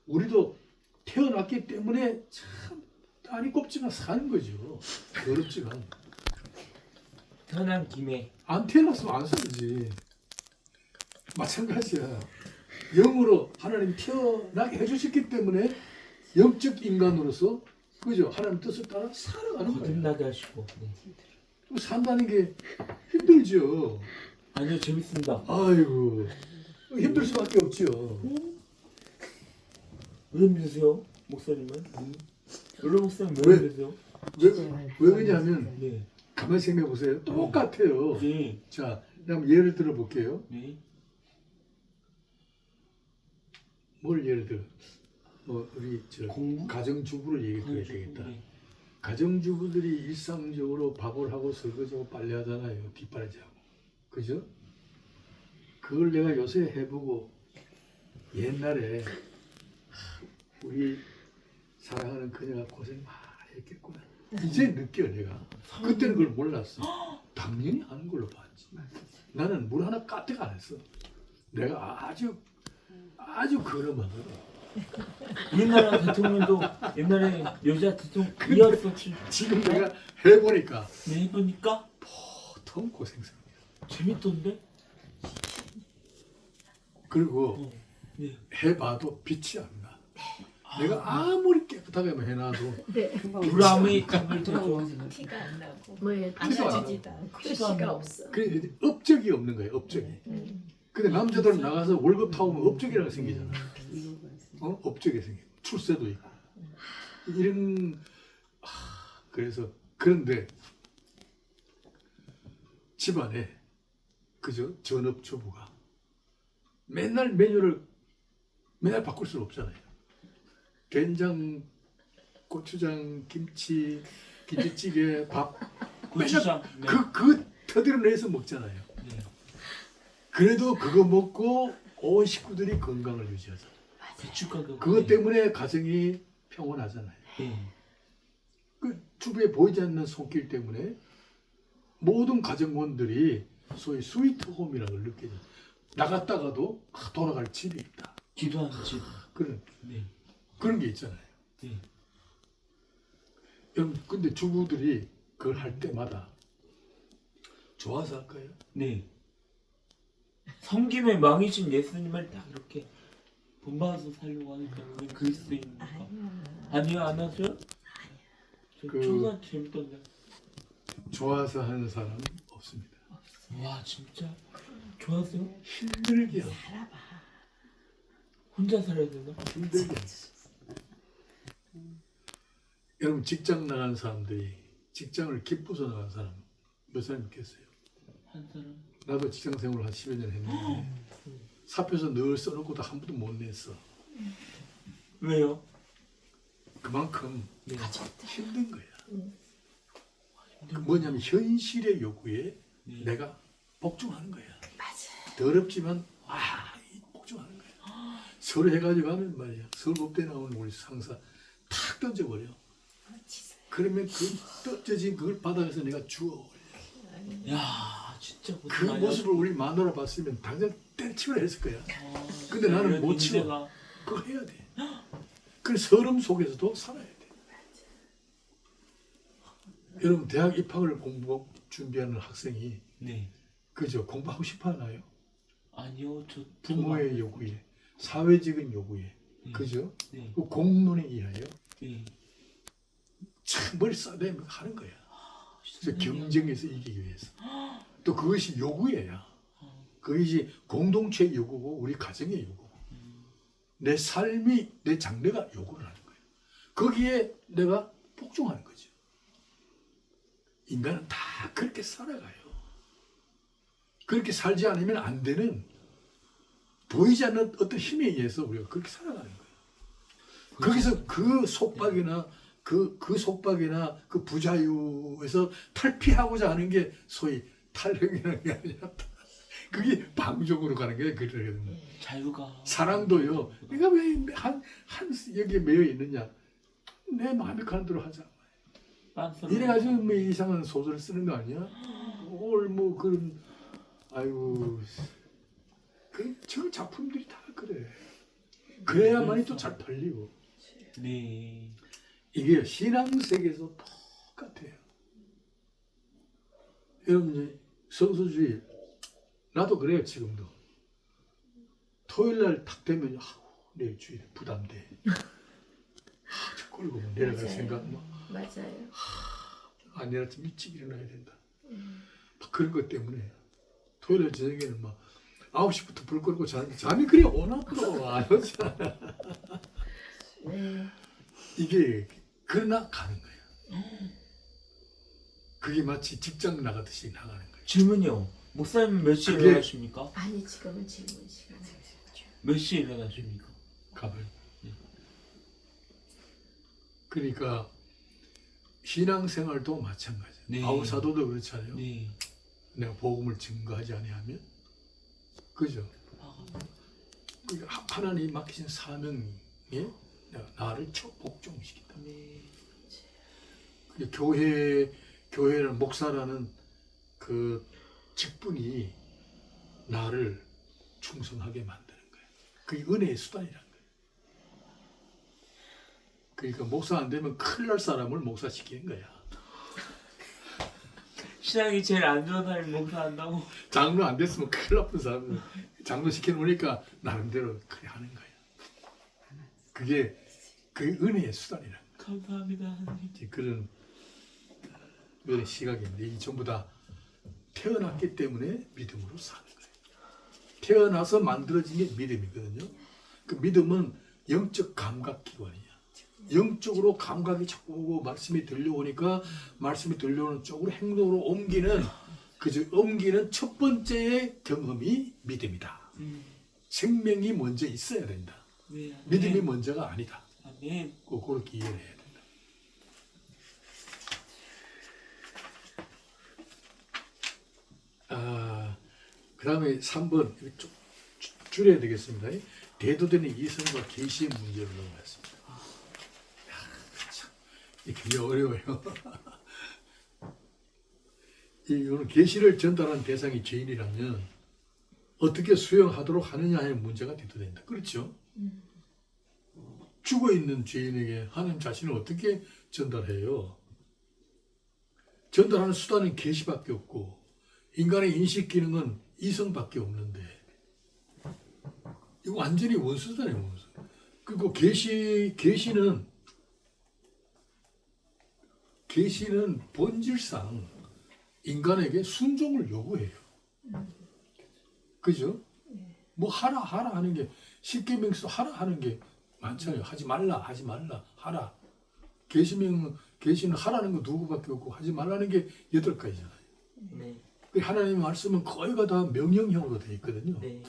우리도 태어났기 때문에 참 딸이 꼽지만 사는 거죠. 어렵지가 않아. 태어난 김에. 안 태어났으면 안 살지. 마찬가지야. 영으로 하나님 태어나게 해주셨기 때문에 영적 인간으로서 그죠? 하나님 뜻을 따라 살아가는 거예요. 거듭나게 하시고. 네. 산다는 게 힘들죠. 아니요, 재밌습니다. 아이고 힘들 수밖에 없죠. 왜 힘드세요, 목사님은? 원래 목사님 왜? 왜 힘드세요? 왜 그러냐면 네. 가만히 생각해 보세요. 똑같아요. 네. 자, 그럼 예를 들어 볼게요. 네. 뭘 예를 들어? 뭐 우리 공부? 가정주부를 얘기해야 되겠다. 네. 가정주부들이 일상적으로 밥을 하고 설거지하고 빨래하잖아요. 뒷바라지하고. 그죠? 그걸 내가 요새 해보고 옛날에 우리 사랑하는 그녀가 고생 많이 했겠구나. 이제 느껴 내가. 그때는 그걸 몰랐어. 당연히 하는 걸로 봤지. 나는 물 하나 까뜩 안 했어. 내가 아주 근엄하더라. 우리나라 대통령도 옛날에 여자 대통령이었었지. 지금 내가 해보니까 네, 해보니까 보통 고생스럽니다. 재밌던데? 그리고 네. 해봐도 빛이 안 나. 내가 아무리 깨끗하게 해놔도 네. 불암이 감을 들고 티가 안 나고 뭐예요? 티가 안 알려지지도 않고 티가 안 시가 나고. 없어. 그래 업적이 없는 거예요. 업적이. 근데 남자들은 나가서 월급 타오면 업적이라고 생기잖아. 업적이 생겨. 출세도 있고. 이런 그래서 그런데 집안에 그저 전업주부가 맨날 메뉴를 맨날 바꿀 수는 없잖아요. 된장, 고추장, 김치, 김치찌개, 밥 고추장. 네. 그 터들어내서 먹잖아요. 네. 그래도 그거 먹고 온 식구들이 건강을 유지하잖아요. 배추가루. 그것 때문에 가정이 평온하잖아요. 네. 그 주부에 보이지 않는 손길 때문에 모든 가정원들이 소위 스위트홈이라는 걸 느끼죠. 나갔다가도 돌아갈 집이 있다. 기도하는 집. 그런 네. 게 있잖아요. 네. 여러분, 근데 주부들이 그걸 할 때마다 좋아서 할까요? 네. 섬김의 왕이신 예수님을 딱 이렇게 본받아서 살려고 하니까 왜 그럴 수 있는가? 아니요, 안 하죠? 그- 조사 재밌던데. 좋아서 하는 사람은 없습니다. 와, 진짜 좋았어요? 힘들게 살아봐. 혼자 살아야 되나? 힘들게. 여러분 직장 나간 사람들이 직장을 기뻐서 나간 사람 몇 사람 있겠어요? 한 사람. 나도 직장 생활을 한 10여 년 했는데 사표서 늘 써놓고도 한 번도 못 냈어. 왜요? 그만큼 네. 힘든 거야. 그 뭐냐면 현실의 요구에 네. 내가 복종하는 거야. 맞아. 더럽지만 복종하는 거야. 서로 해가지고 하면 말이야. 서울법대 나오는 우리 상사 탁 던져버려. 그러면 그 던져진 그걸 바닥에서 내가 주워. 야, 진짜 그 고생 많이 모습을 우리 마누라 봤으면 당장 때려치우려 했을 거야. 하셨- 근데 나는 이런 못 치워. 인재가- 그거 해야 돼. 그 서름 속에서도 살아야 돼. 여러분 대학 입학을 준비하는 학생이 네. 그죠? 공부하고 싶어 하나요? 아니요, 저 부모의 요구에, 사회적인 요구에, 그죠? 네. 그 공론에 의하여 네. 참 머리 싸대면 하는 거야. 그래서 경쟁에서 이기기 위해서. 또 그것이 요구예요. 그것이 공동체의 요구고 우리 가정의 요구고 내 삶이 내 장래가 요구를 하는 거예요. 거기에 내가 복종하는 거죠. 인간은 다 그렇게 살아가요. 그렇게 살지 않으면 안 되는 보이지 않는 어떤 힘에 의해서 우리가 그렇게 살아가는 거예요. 거기서 그 속박이나 그 속박이나 그 부자유에서 탈피하고자 하는 게 소위 탈행이라는 게 아니라 그게 방종으로 가는 게 그러거든요. 자유가 사랑도요. 내가 왜 한 여기에 매여 있느냐? 내 마음에 가는 대로 하자. 빤스러워. 이래가지고 뭐 이상한 소설을 쓰는 거 아니야? 뭘 뭐 그런 아이고 저 작품들이 다 그래. 그래야만이 또 잘 팔리고. 네. 이게 신앙 세계에서 똑같아요. 여러분 이제 성수주의 나도 그래요 지금도. 토요일 날 딱 되면 내일 주일 부담돼. 저 끌고 뭐 내려갈 맞아요. 생각 뭐. 맞아요. 안 내려서 일찍 일어나야 된다. 막 그런 것 때문에 토요일 날 저녁에는 막 9시부터 불 끌고 잠이 그래 오나 또 안 오잖아. 네. 이게 그러나 가는 거예요. 그게 마치 직장 나가듯이 나가는 거예요. 질문이요. 목사님 몇 시에 그게- 일어나십니까? 아니 지금은 질문 시간이죠. 몇 시에 일어나십니까? 가을. 그러니까 신앙생활도 마찬가지예요. 네. 바울 사도도 그렇잖아요. 네. 내가 복음을 증거하지 아니하면 그죠? 그 하나님 맡기신 사명에 내가 나를 복종시킨다. 네. 교회라는 목사라는 그 직분이 나를 충성하게 만드는 거예요. 그게 은혜의 수단이란 거예요. 그러니까 목사 안 되면 큰일 날 사람을 목사시키는 거야. 신앙이 제일 안 좋은 사람이 목사한다고. 장로 안 됐으면 큰일 나쁜 사람을 장로 시켜놓으니까 나름대로 그래 하는 거야. 그게 은혜의 수단이란 거야. 감사합니다 하나님. 그런 시각인데 이 전부 다 태어났기 때문에 믿음으로 사는 거예요. 태어나서 만들어진 게 믿음이거든요. 그 믿음은 영적 감각 기관이야. 영적으로 감각이 자꾸 오고 말씀이 들려오니까 말씀이 들려오는 쪽으로 행동으로 옮기는 첫 번째의 경험이 믿음이다. 생명이 먼저 있어야 된다. 네, 아멘. 믿음이 먼저가 아니다. 아멘. 꼭 그렇게 이해를 해야 된다. 그 다음에 3번 줄여야 되겠습니다. 대도되는 이성과 계시의 문제로 넘어갔습니다. 이게 굉장히 어려워요. 이거는 계시를 전달하는 대상이 죄인이라면 어떻게 수용하도록 하느냐의 문제가 대두된다. 그렇죠? 죽어있는 죄인에게 하나님 자신을 어떻게 전달해요? 전달하는 수단은 계시밖에 없고 인간의 인식 기능은 이성밖에 없는데 이거 완전히 원수잖아요. 원수. 그리고 계시는 본질상 인간에게 순종을 요구해요. 그죠? 뭐 하라 하는 게 십계명에서 하라 하는 게 많잖아요. 하지 말라 하라. 계시는 하라는 거 누구밖에 없고 하지 말라는 게 8가지잖아요. 네. 하나님의 말씀은 거의가 다 명령형으로 되어 있거든요. 네.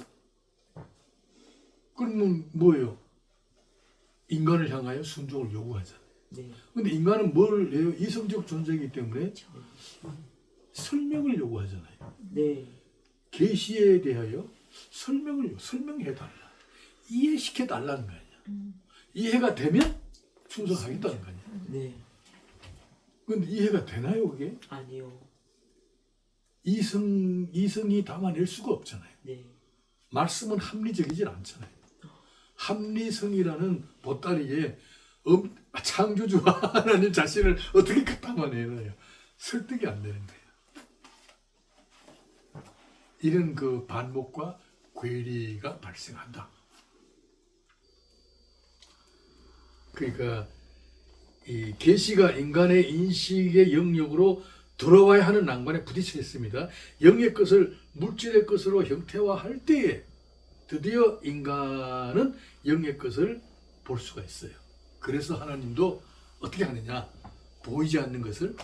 그러면 뭐예요? 인간을 향하여 순종을 요구하잖아요. 네. 근데 인간은 뭘 해요? 이성적 존재이기 때문에 설명을 요구하잖아요. 네. 계시에 대하여 설명해 달라. 이해시켜 달라는 거 아니야. 이해가 되면 순종하겠다는 거 아니야. 네. 근데 이해가 되나요, 그게? 아니요. 이성이 담아낼 수가 없잖아요. 네. 말씀은 합리적이질 않잖아요. 합리성이라는 보따리에 창조주 하나님 자신을 어떻게 담아내나요? 설득이 안 되는 거예요. 이런 그 반목과 괴리가 발생한다. 그러니까 이 계시가 인간의 인식의 영역으로 들어와야 하는 난관에 부딪혀 있습니다. 영의 것을 물질의 것으로 형태화할 때에 드디어 인간은 영의 것을 볼 수가 있어요. 그래서 하나님도 어떻게 하느냐? 보이지 않는 것을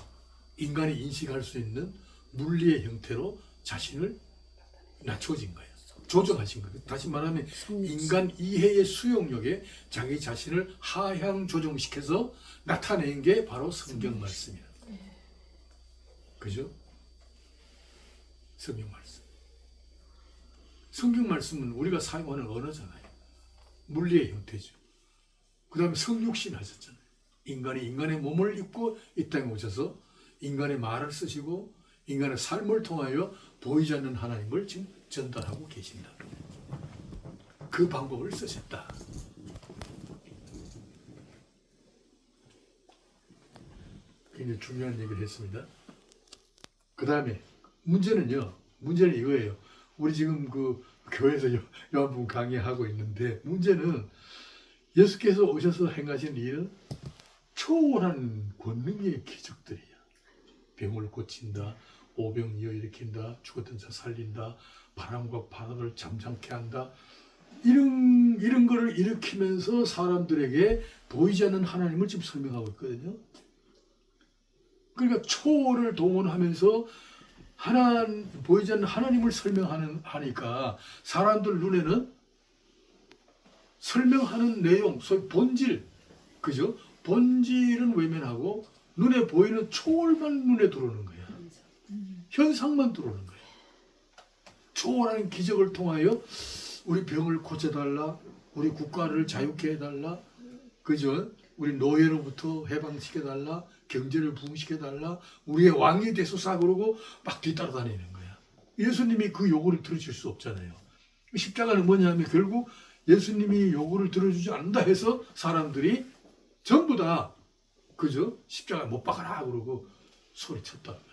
인간이 인식할 수 있는 물리의 형태로 자신을 낮춰진 거예요. 조정하신 거예요. 다시 말하면 인간 이해의 수용력에 자기 자신을 하향 조정시켜서 나타낸 게 바로 성경 말씀이에요. 그죠? 성경 말씀. 성경 말씀은 우리가 사용하는 언어잖아요. 물리의 형태죠. 그 다음에 성육신 하셨잖아요. 인간이 인간의 몸을 입고 이 땅에 오셔서 인간의 말을 쓰시고 인간의 삶을 통하여 보이지 않는 하나님을 지금 전달하고 계신다. 그 방법을 쓰셨다. 굉장히 중요한 얘기를 했습니다. 그 다음에 문제는 이거예요. 우리 지금 그 교회에서 요한복음 강의하고 있는데 문제는 예수께서 오셔서 행하신 일은 초월한 권능의 기적들이야. 병을 고친다, 오병이어 일으킨다, 죽었던 자 살린다, 바람과 바다를 잠잠케 한다. 이런 거를 일으키면서 사람들에게 보이지 않는 하나님을 지금 설명하고 있거든요. 그러니까 초월을 동원하면서 보이지 않는 하나님을 하니까 사람들 눈에는 설명하는 내용, 소위 본질, 그죠? 본질은 외면하고 눈에 보이는 초월만 눈에 들어오는 거야. 현상만 들어오는 거야. 초월하는 기적을 통하여 우리 병을 고쳐달라, 우리 국가를 자유케 해달라, 그죠? 우리 노예로부터 해방시켜달라, 경제를 부흥시켜달라, 우리의 왕이 되소서 그러고 막 뒤따라다니는 거야. 예수님이 그 요구를 들어줄 수 없잖아요. 십자가는 뭐냐면 결국 예수님이 요구를 들어주지 않는다 해서 사람들이 전부 다 그죠? 십자가 못 박아라 그러고 소리쳤단 말이에요.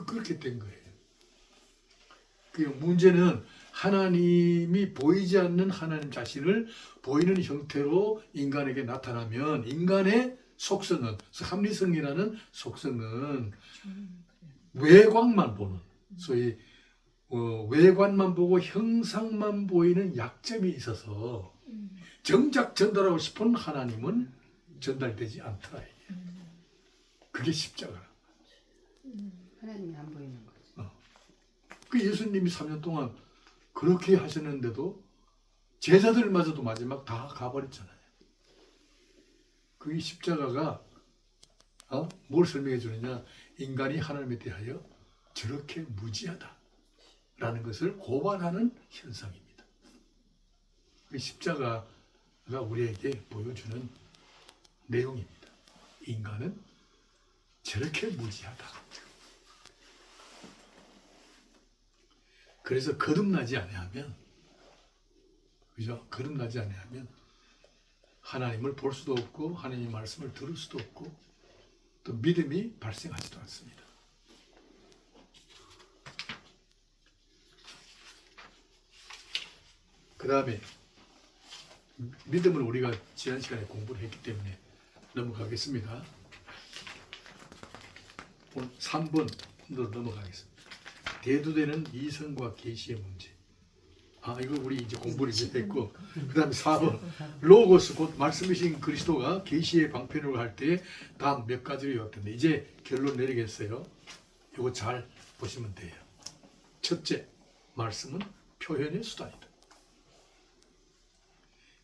그렇게 된 거예요. 그 문제는 하나님이 보이지 않는 하나님 자신을 보이는 형태로 인간에게 나타나면 인간의 속성은, 합리성이라는 속성은 외곽만 보는, 소위 외관만 보고 형상만 보이는 약점이 있어서 정작 전달하고 싶은 하나님은 전달되지 않더라. 그게 십자가라. 하나님이 안 보이는 거죠. 그 예수님이 3년 동안 그렇게 하셨는데도 제자들마저도 마지막 다 가버렸잖아요. 그게 십자가가 뭘 설명해 주느냐? 인간이 하나님에 대하여 저렇게 무지하다라는 것을 고발하는 현상입니다. 그 십자가가 우리에게 보여주는 내용입니다. 인간은 저렇게 무지하다. 그래서 거듭나지 아니하면, 그죠? 거듭나지 아니하면 하나님을 볼 수도 없고 하나님의 말씀을 들을 수도 없고 또 믿음이 발생하지도 않습니다. 그 다음에 믿음을 우리가 지난 시간에 공부를 했기 때문에 넘어가겠습니다. 오늘 3번으로 넘어가겠습니다. 대두되는 이성과 계시의 문제. 이거 우리 이제 공부를 이제 했고, 그 다음에 4번 로고스 곧 말씀이신 그리스도가 계시의 방편으로 할 때 다음 몇 가지를 요약된다. 이제 결론 내리겠어요. 이거 잘 보시면 돼요. 첫째, 말씀은 표현의 수단이다.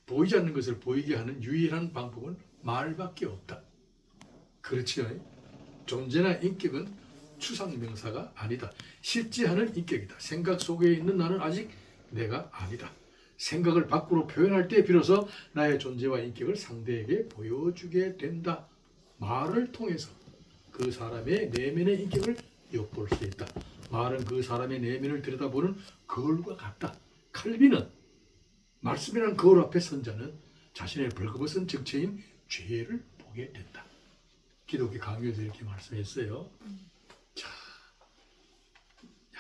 보이지 않는 것을 보이게 하는 유일한 방법은 말밖에 없다. 그렇지요. 존재나 인격은 추상명사가 아니다. 실제하는 인격이다. 생각 속에 있는 나는 아직 내가 아니다. 생각을 밖으로 표현할 때 비로소 나의 존재와 인격을 상대에게 보여주게 된다. 말을 통해서 그 사람의 내면의 인격을 엿볼 수 있다. 말은 그 사람의 내면을 들여다보는 거울과 같다. 칼빈은 말씀이라는 거울 앞에 선 자는 자신의 벌거벗은 정체인 죄를 보게 된다. 기독교 강요에서 이렇게 말씀했어요. 자,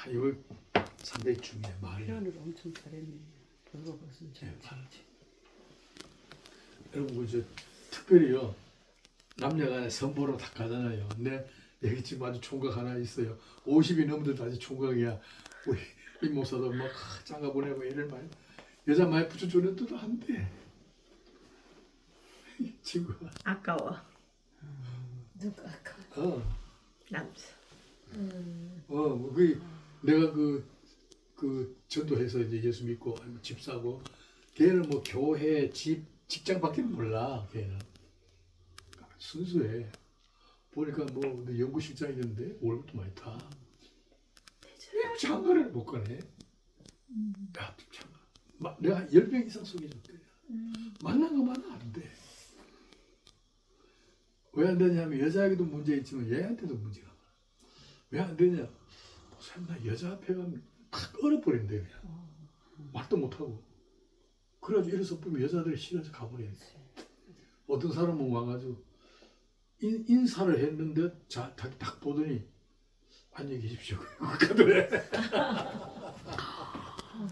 이거 상당히 중요해. 말이. 표현을 엄청 잘했네요. 벌거벗은 정체. 여러분 그저 특별히요 남녀가 선보러 다 가잖아요. 근데 여기 지금 아주 총각 하나 있어요. 50이 넘어도 아직 총각이야. 우리 임 목사도 막 장가 보내고 애를 많이 여자 많이 붙여주는데도 안 돼. 친구가. 아까워. 누가 아까워? 남자. 내가 그 전도해서 이제 예수 믿고 집 사고 걔는 뭐 교회 직장밖에 몰라. 걔는 순수해. 보니까 뭐 연구실장 있는데 월급도 많이 타. 장가를 못 가네. 야, 장가. 내가 10명 이상 소개해줬대. 만난 것만은 안 돼. 왜 안 되냐면 여자에게도 문제 있지만 얘한테도 문제가 많아. 왜 안 되냐? 나 여자 앞에 가면 탁 얼어버린대 그냥. 말도 못하고. 그래가지고 이래서 보면 여자들이 싫어서 가버려. 어떤 사람은 와가지고 인사를 했는데 딱 보더니 안녕히 계십시오. 가더래.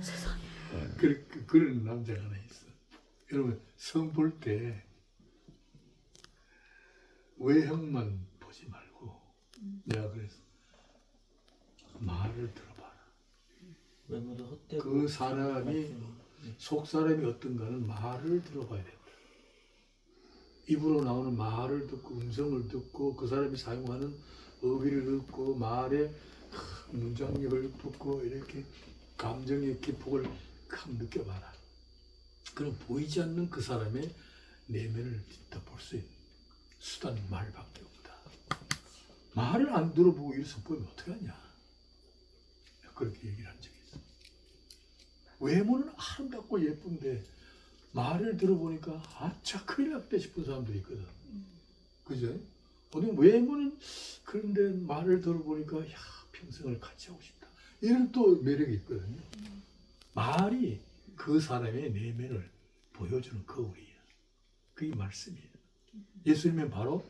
세상에. 그런 남자가 하나 있어. 여러분 성 볼 때 외형만 보지 말고 내가 그래서 말을 들어봐라. 외모도 헛되고 그 사람이 속 사람이 어떤가는 말을 들어봐야 된다. 입으로 나오는 말을 듣고 음성을 듣고 그 사람이 사용하는 어휘를 듣고 말의 문장력을 듣고 이렇게 감정의 기폭을 한번 느껴봐라. 그럼 보이지 않는 그 사람의 내면을 볼 수 있는 수단은 말밖에 없다. 말을 안 들어보고 이래서 보면 어떡하냐. 그렇게 얘기를 한 적이 있어. 외모는 아름답고 예쁜데 말을 들어보니까 아차 큰일 났다 싶은 사람들이 있거든. 그죠? 어디 외모는 그런데 말을 들어보니까 야 평생을 같이 하고 싶다. 이런 또 매력이 있거든요. 말이 그 사람의 내면을 보여주는 거울이에요. 그게 말씀이에요. 예수님은 바로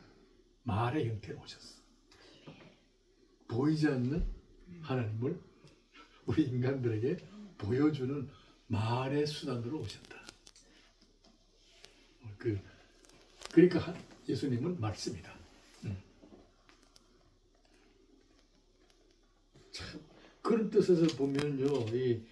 말의 형태로 오셨어. 보이지 않는 하나님을 우리 인간들에게 보여주는 말의 수단으로 오셨다. 그러니까 예수님은 말씀이다. 참 그런 뜻에서 보면요, 이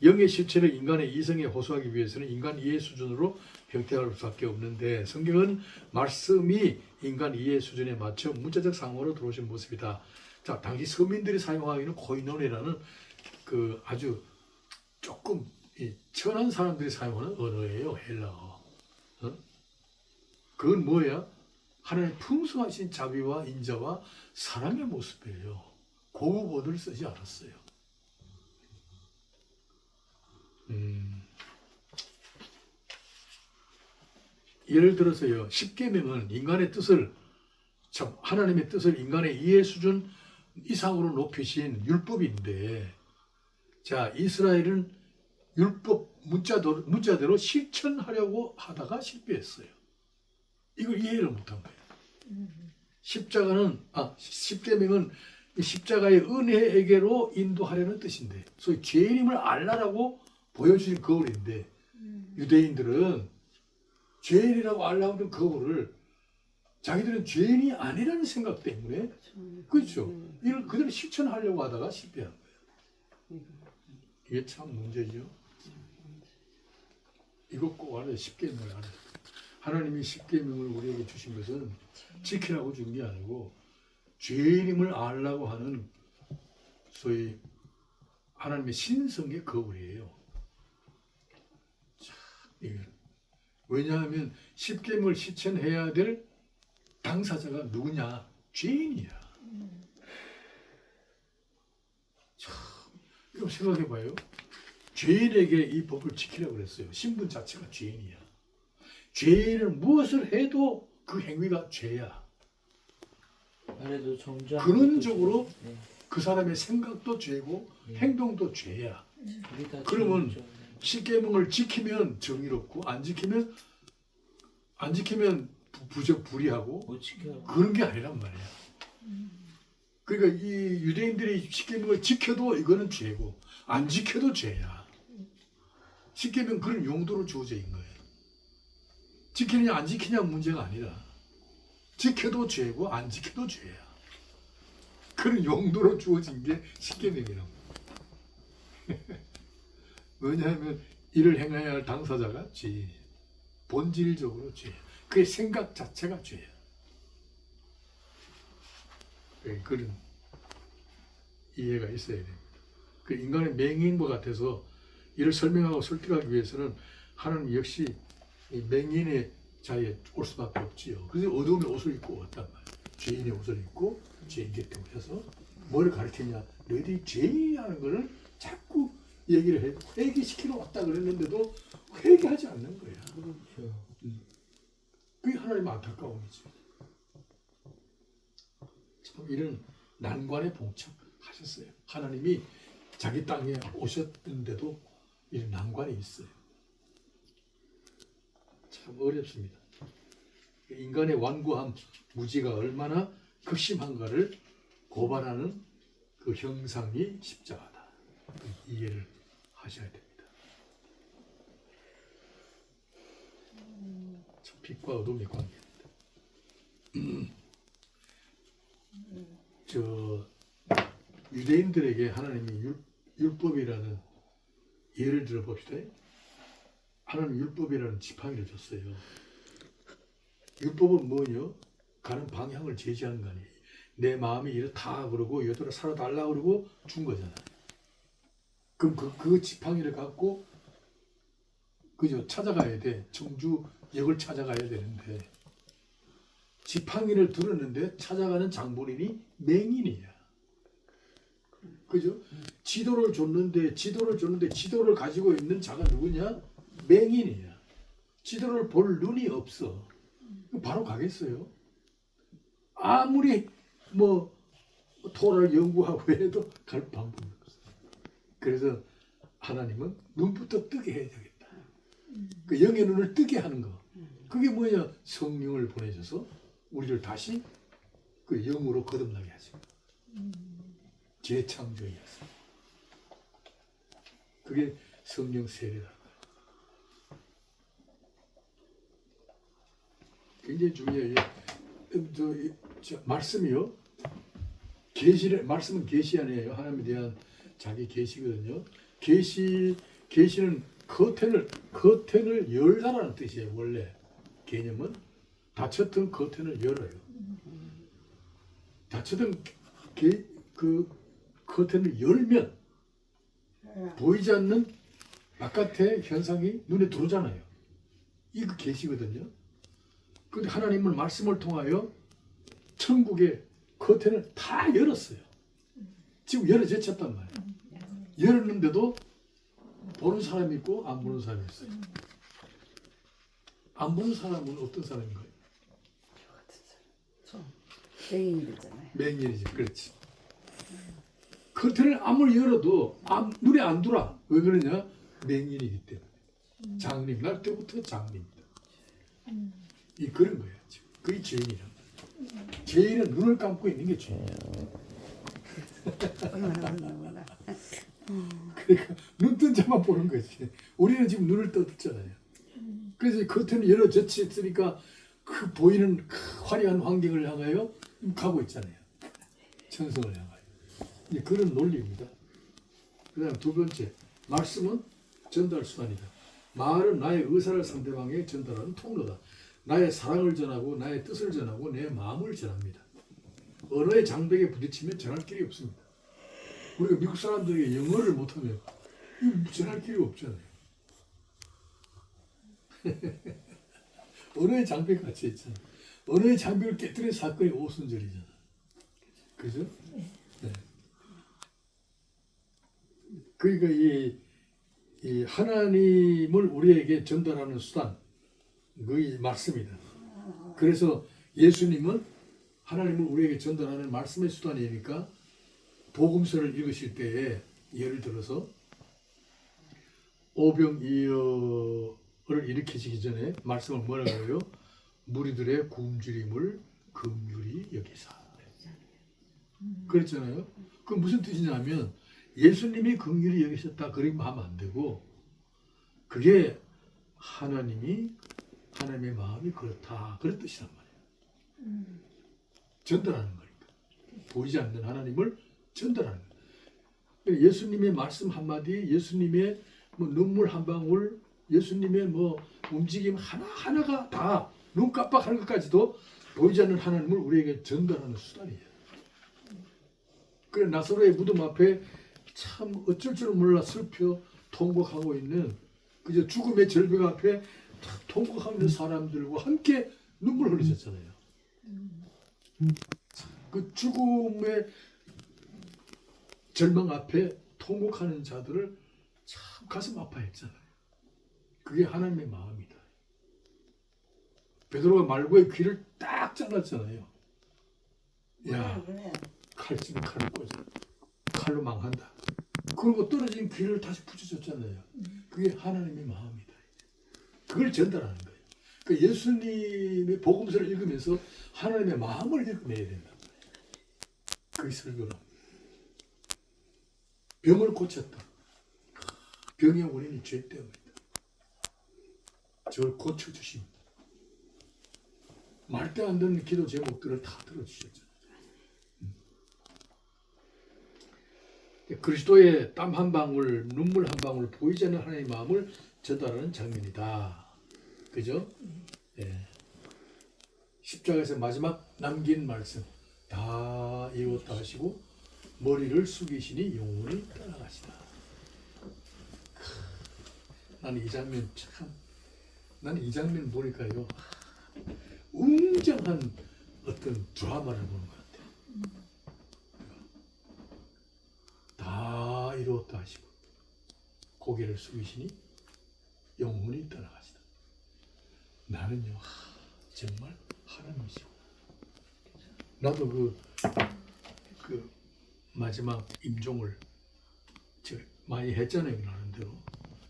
영의 실체를 인간의 이성에 호소하기 위해서는 인간 이해 수준으로 형태할 수밖에 없는데 성경은 말씀이 인간 이해 수준에 맞춰 문자적 상호로 들어오신 모습이다. 자, 당시 서민들이 사용하기는 코이노네라는 그 아주 조금 천한 사람들이 사용하는 언어예요, 헬라어. 그건 뭐야? 하나님의 풍성하신 자비와 인자와 사랑의 모습이에요. 고급 언어를 쓰지 않았어요. 예를 들어서요, 십계명은 인간의 뜻을 하나님의 뜻을 인간의 이해 수준 이상으로 높이신 율법인데, 자, 이스라엘은 율법 문자대로 실천하려고 하다가 실패했어요. 이걸 이해를 못한 거예요. 십계명은 십자가의 은혜에게로 인도하려는 뜻인데, 소위 죄인임을 알라라고 보여주신 거울인데, 유대인들은 죄인이라고 알라고 하는 거울을 자기들은 죄인이 아니라는 생각 때문에, 그렇죠? 이걸 그대로 실천하려고 하다가 실패한 거예요. 이게 참 문제죠. 이거 꼭 알아요. 십계명을 알아요. 하나님이 십계명을 우리에게 주신 것은 지키라고 준 게 아니고 죄인임을 알라고 하는 소위 하나님의 신성의 거울이에요. 자, 왜냐하면 십계명을 실천해야 될 당사자가 누구냐? 죄인이야. 참, 이거 생각해봐요. 죄인에게 이 법을 지키라고 그랬어요. 신분 자체가 죄인이야. 죄인은 무엇을 해도 그 행위가 죄야. 말해도 정죄. 근원적으로 그 사람의 생각도 죄고 행동도 죄야. 그러면 십계명을 지키면 정의롭고 안 지키면 불의하고 못 지켜. 그런 게 아니란 말이야. 그러니까 이 유대인들이 십계명을 지켜도 이거는 죄고 안 지켜도 죄야. 십계명 그런 용도로 주어져 있는 거예요. 지키느냐 안 지키냐 문제가 아니라 지켜도 죄고 안 지켜도 죄야. 그런 용도로 주어진 게 십계명이라고. 왜냐하면 이를 행해야 할 당사자가 죄, 본질적으로 죄. 그의 생각 자체가 죄야. 그런 이해가 있어야 됩니다. 그 인간의 맹인과 같아서 이를 설명하고 설득하기 위해서는 하나님 역시 이 맹인의 자리에 올 수밖에 없지요. 그래서 어두움의 옷을 입고 왔단 말이에요. 죄인의 옷을 입고 죄인 곁에 오셔서 뭘 가르치냐? 너희들이 죄인이라는 것을 자꾸 얘기를 해. 회개시키러 왔다 그랬는데도 회개하지 않는 거야. 그렇죠. 그게 하나님의 안타까움이지. 참 이런 난관에 봉착하셨어요. 하나님이 자기 땅에 오셨는데도 이런 난관이 있어요. 참 어렵습니다. 인간의 완고함, 무지가 얼마나 극심한가를 고발하는 그 형상이 십자가다. 이해를 하셔야 됩니다. 참 빛과 어둠의 관계입니다. 유대인들에게 하나님이 율법이라는 예를 들어 봅시다. 하나님 율법이라는 지팡이를 줬어요. 율법은 뭐냐? 가는 방향을 제시하는 거 아니에요. 내 마음이 이렇다 그러고 여기로 살아달라 그러고 준 거잖아요. 그럼 그 지팡이를 갖고 그죠? 찾아가야 돼. 청주역을 찾아가야 되는데 지팡이를 들었는데 찾아가는 장본인이 맹인이야. 그죠? 지도를 줬는데 지도를 가지고 있는 자가 누구냐? 맹인이야. 지도를 볼 눈이 없어. 바로 가겠어요? 아무리 토라를 연구하고 해도 갈 방법이 없어요. 그래서 하나님은 눈부터 뜨게 해야 되겠다. 그 영의 눈을 뜨게 하는 거. 그게 뭐냐? 성령을 보내셔서 우리를 다시 그 영으로 거듭나게 하시고 재창조이었어요. 그게 성령 세례라는 거예요. 굉장히 중요해요. 말씀이요. 말씀은 계시 아니에요. 하나님에 대한 자기 계시거든요. 계시는 커튼을 열다라는 뜻이에요. 원래 개념은 닫혔던 커튼을 열어요. 닫혔던 그 커튼을 열면 보이지 않는 바깥의 현상이 눈에 들어오잖아요. 이거 계시거든요. 근데 하나님은 말씀을 통하여 천국의 커튼을 다 열었어요. 지금 열어제쳤단 말이에요. 열었는데도 보는 사람이 있고 안 보는 사람이 있어요. 안 보는 사람은 어떤 사람인가요? 맹인이잖아요. 맹인이지. 그렇지. 커튼을 아무리 열어도 눈에 안 들어와. 왜 그러냐? 맹인이기 때문에. 장님, 날 때부터 장님이다. 이 그런 거예요. 지금. 그게 죄인이란 말이에요. 죄인은 눈을 감고 있는 게 죄인이야. 얼마나 그러니까 눈 뜬 자만 보는 거지. 우리는 지금 눈을 떠졌잖아요. 그래서 커튼이 열어졌으니까 그 보이는 그 화려한 환경을 향하여 가고 있잖아요. 천성을 향하여. 이제 그런 논리입니다. 그 다음 두 번째, 말씀은 전달 수단이다. 말은 나의 의사를 상대방에게 전달하는 통로다. 나의 사랑을 전하고 나의 뜻을 전하고 내 마음을 전합니다. 언어의 장벽에 부딪히면 전할 길이 없습니다. 우리가 미국 사람들에게 영어를 못하면 이거 전할 길이 없잖아요. 언어의 장벽이 같이 있잖아요. 언어의 장벽을 깨뜨린 사건이 오순절이잖아요. 그죠? 네. 그러니까 이 하나님을 우리에게 전달하는 수단, 그게 말씀이다. 그래서 예수님은 하나님을 우리에게 전달하는 말씀의 수단이니까 복음서를 읽으실 때에 예를 들어서 오병이어를 일으키시기 전에 말씀을 뭐라고 해요? 무리들의 굶주림을 긍휼히 여기사. 그랬잖아요. 그 무슨 뜻이냐면 예수님이 긍휼히 여기셨다 그러면 하면 안 되고 그게 하나님의 마음이 그렇다 그런 뜻이란 말이에요. 전달하는 거니까. 보이지 않는 하나님을 전달하는 거예요. 예수님의 말씀 한마디, 예수님의 뭐 눈물 한 방울, 예수님의 뭐 움직임 하나하나가 다 눈 깜빡하는 것까지도 보이지 않는 하나님을 우리에게 전달하는 수단이에요. 그래 나사로의 무덤 앞에 참 어쩔 줄 몰라 슬퍼 통곡하고 있는 그저 죽음의 절벽 앞에 통곡하고 있는 사람들과 함께 눈물 흘리셨잖아요. 그 죽음의 절망 앞에 통곡하는 자들을 참 가슴 아파했잖아요. 그게 하나님의 마음이다. 베드로가 말고의 귀를 딱 잘랐잖아요. 야, 칼집에 칼을 꽂아. 칼로 망한다. 그리고 떨어진 귀를 다시 붙여줬잖아요. 그게 하나님의 마음이다. 그걸 전달하는 거예요. 그 예수님의 복음서를 읽으면서 하나님의 마음을 읽어내야 된다. 그게 설교라. 병을 고쳤다. 병의 원인이 죄 때문이다. 저걸 고쳐주십니다. 말도 안 되는 기도 제목들을 다 들어주셨잖아요. 그리스도의 땀 한 방울, 눈물 한 방울, 보이지 않는 하나님의 마음을 전달하는 장면이다. 그죠? 예. 십자가에서 마지막 남긴 말씀 다 이루었다 하시고 머리를 숙이시니 영원히 떠나가시다. 나는 이 장면 나는 이 장면 보니까요 웅장한 어떤 드라마를 보는 것 같아요. 다 이루었다 하시고 고개를 숙이시니 영원히 떠나가시다. 나는요 정말 하나님이시고 나도 그 마지막 임종을 많이 했잖아요. 나름대로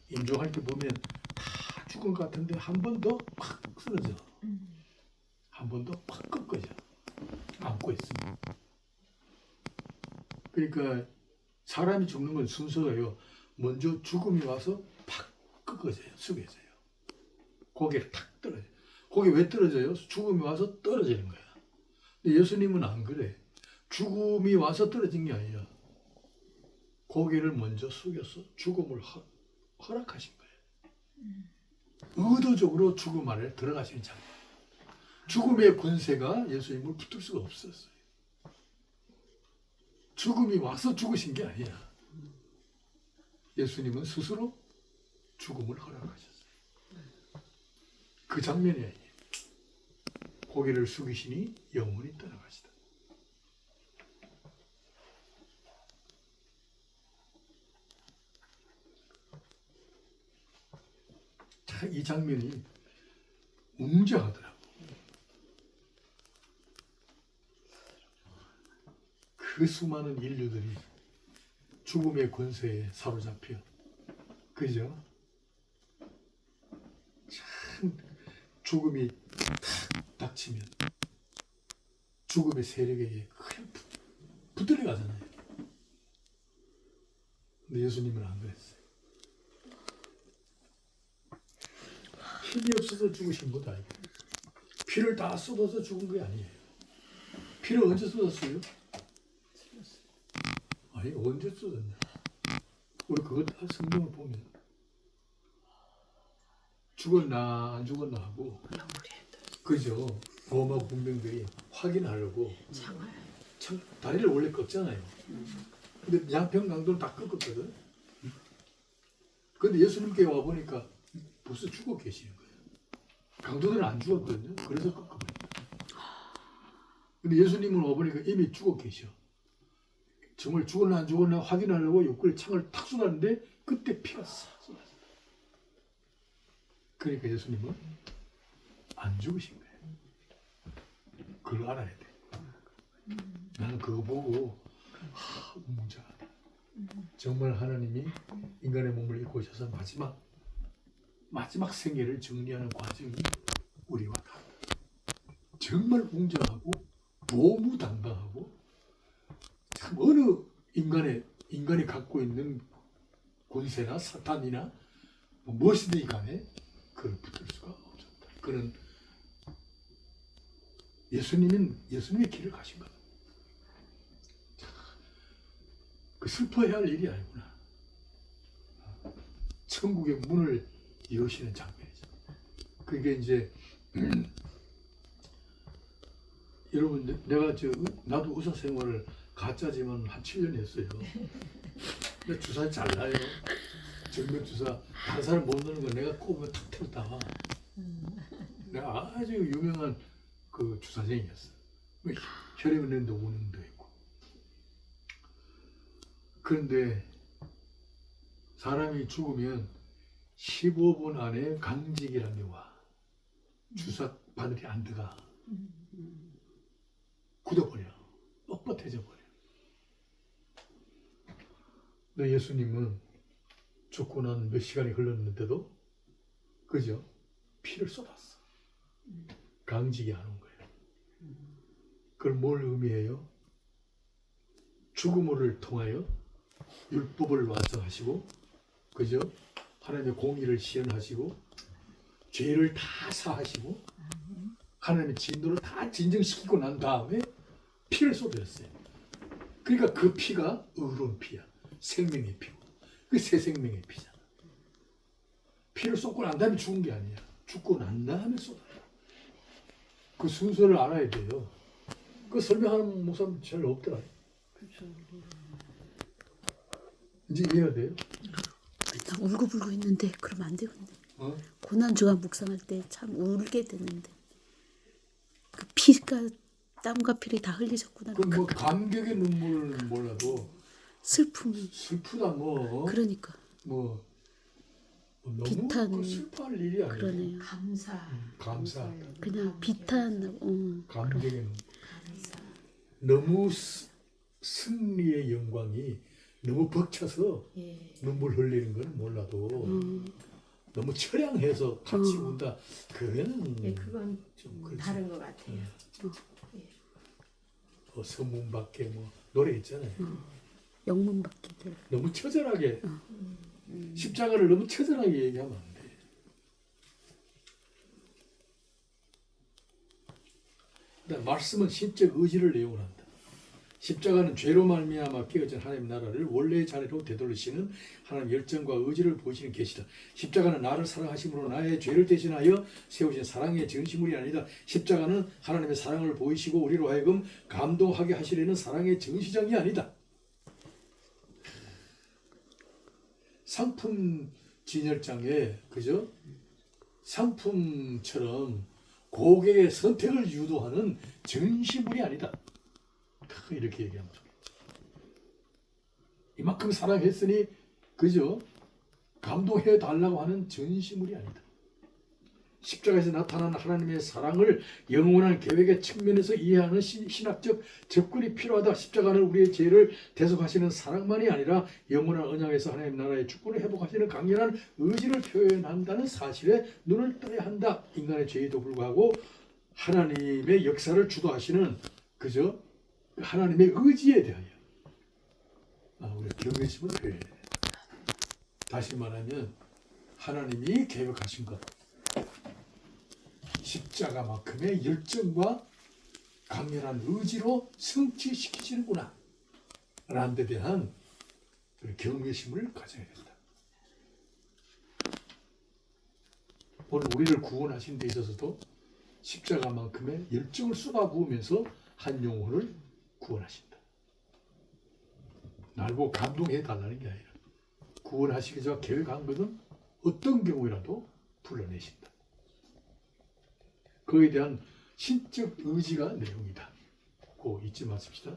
임종할 때 보면 다 죽은 것 같은데 한 번 더 팍 쓰러져. 한 번 더 팍 꺾어져. 안고 있습니다. 그러니까 사람이 죽는 건 순서가요. 먼저 죽음이 와서 팍 꺾어져요. 숙여져요. 고개를 탁 떨어져요. 고개 왜 떨어져요? 죽음이 와서 떨어지는 거야. 근데 예수님은 안 그래. 죽음이 와서 떨어진 게 아니야. 고개를 먼저 숙여서 죽음을 허락하신 거예요. 의도적으로 죽음 안에 들어가시는 장면. 죽음의 권세가 예수님을 붙들 수가 없었어요. 죽음이 와서 죽으신 게 아니야. 예수님은 스스로 죽음을 허락하셨어요. 그 장면이 고개를 숙이시니 영원히 떠나가시다. 참 이 장면이 웅장하더라고. 그 수많은 인류들이 죽음의 권세에 사로잡혀, 그죠? 참 죽음이 탁 닥치면 죽음의 세력에 그냥 붙들려 가잖아요. 근데 예수님은 안 그랬어요. 힘이 없어서 죽으신 것도 아니고 피를 다 쏟아서 죽은 게 아니에요. 피를 언제 쏟았어요? 아니 언제 쏟았냐? 우리 그거 다 성경을 보면 죽었나 안 죽었나 하고, 그죠? 로마 군병들이 확인하려고 다리를 원래 꺾잖아요. 근데 양평 강도는 다 꺾었거든. 근데 예수님께 와 보니까 벌써 죽어 계시는 거예요. 강도들은 안 죽었거든요. 그래서 꺾어버렸다. 근데 예수님은 와 보니까 이미 죽어 계셔. 정말 죽었나 안 죽었나 확인하려고 옆구리에 창을 탁 쏘았는데 그때 피가 싹 쏟았어. 그러니까 예수님은 안 죽으신 거예요. 그걸 알아야 돼. 나는 그거 보고 웅장하다. 정말 하나님이 인간의 몸을 입고 오셔서 마지막 생애를 정리하는 과정이 우리와 다르다. 정말 웅장하고 도무당당하고, 참 어느 인간이 갖고 있는 권세나 사탄이나 무엇이든지 간에 그를 붙들 수가 없었다. 그는 예수님의 길을 가신 거다. 그 슬퍼해야 할 일이 아니구나. 천국의 문을 여시는 장면이죠. 그게 이제 여러분, 나도 의사 생활을 가짜지만 한 7년 했어요. 근데 주사 잘 나요. 정맥 주사. 다른 사람 못 넣는 거 내가 꼽으면 탁 틀었다. 내가 아주 유명한 그 주사쟁이였어. 혈액 은행도 운행도 했고. 그런데 사람이 죽으면 15분 안에 강직이라는 게 와. 주사 바늘이 안 들어가. 굳어버려. 뻣뻣해져 버려. 근데 예수님은 죽고 난 몇 시간이 흘렀는데도, 그죠? 피를 쏟았어. 강직이 안 온 거예요. 그걸 뭘 의미해요? 죽음을 통하여 율법을 완성하시고, 그죠? 하나님의 공의를 실현하시고, 죄를 다 사하시고, 하나님의 진노를 다 진정시키고 난 다음에 피를 쏟으셨어요. 그러니까 그 피가 의로운 피야. 생명의 피고. 그 새 생명의 피잖아. 피를 쏟고 난 다음에 죽은 게 아니야. 죽고 난 다음에 쏟아요. 그 순서를 알아야 돼요. 그 설명하는 목사님 잘 없더라. 이제 이해가 돼요? 나 울고불고 있는데 그러면 안 되겠네. 어? 고난주간 묵상할 때 참 울게 되는데 그 피가 땀과 피를 다 흘리셨구나. 그 뭐 감격의 눈물은 몰라도 슬픔이. 슬프다 뭐. 그러니까 뭐 너무 비탄. 그 슬퍼할 일이 아니에요. 그러네요. 감사. 그냥 비탄. 감격의 눈물. 너무 승리의 영광이 너무 벅차서 예. 눈물 흘리는 건 몰라도 너무 처량해서 같이 음. 운다. 그거는 예, 그건 좀 그렇지. 다른 것 같아요. 서문 밖에 뭐 노래 있잖아요. 영문 받기들. 너무 처절하게 십자가를 너무 처절하게 얘기하면 안 돼. 근데 말씀은 신적 의지를 내용을 한다. 십자가는 죄로 말미암아 깨어진 하나님 나라를 원래의 자리로 되돌리시는 하나님 열정과 의지를 보이시는 계시다. 십자가는 나를 사랑하심으로 나의 죄를 대신하여 세우신 사랑의 전시물이 아니다. 십자가는 하나님의 사랑을 보이시고 우리로 하여금 감동하게 하시려는 사랑의 전시장이 아니다. 상품 진열장에 그죠? 상품처럼 고객의 선택을 유도하는 전시물이 아니다. 이렇게 얘기하면 좋겠죠. 이만큼 사랑했으니 그죠? 감동해 달라고 하는 전시물이 아니다. 십자가에서 나타나는 하나님의 사랑을 영원한 계획의 측면에서 이해하는 신학적 접근이 필요하다. 십자가는 우리의 죄를 대속하시는 사랑만이 아니라 영원한 언약에서 하나님 나라의 주권을 회복하시는 강렬한 의지를 표현한다는 사실에 눈을 떠야 한다. 인간의 죄에도 불구하고 하나님의 역사를 주도하시는 그죠? 하나님의 의지에 대하여 우리가 경외심을 표현해야 돼요. 다시 말하면 하나님이 계획하신 것 십자가만큼의 열정과 강렬한 의지로 성취시키시는구나 라는 데 대한 경외심을 가져야 된다. 오늘 우리를 구원하신 데 있어서도 십자가만큼의 열정을 쏟아부으면서 한 영혼을 구원하신다. 날 보고 감동해 달라는 게 아니라 구원하시기 전에 계획한 것은 어떤 경우라도 불러내신다. 그에 대한 신적 의지가 내용이다. 꼭 잊지 마십시다.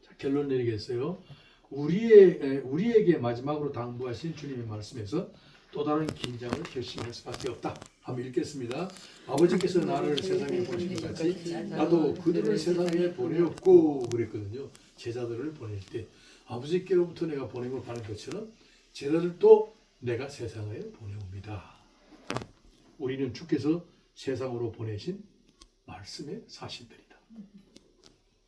자, 결론 내리겠어요. 우리에게 마지막으로 당부하신 주님의 말씀에서 또 다른 긴장을 결심할 수밖에 없다. 한번 읽겠습니다. 아버지께서 나를 세상에 보내신 것 같이 나도 그들을 세상에 보내었고 그랬거든요. 제자들을 보낼 때 아버지께로부터 내가 보냄을 받은 것처럼 제자들도 내가 세상에 보내옵니다. 우리는 주께서 세상으로 보내신 말씀의 사실들이다.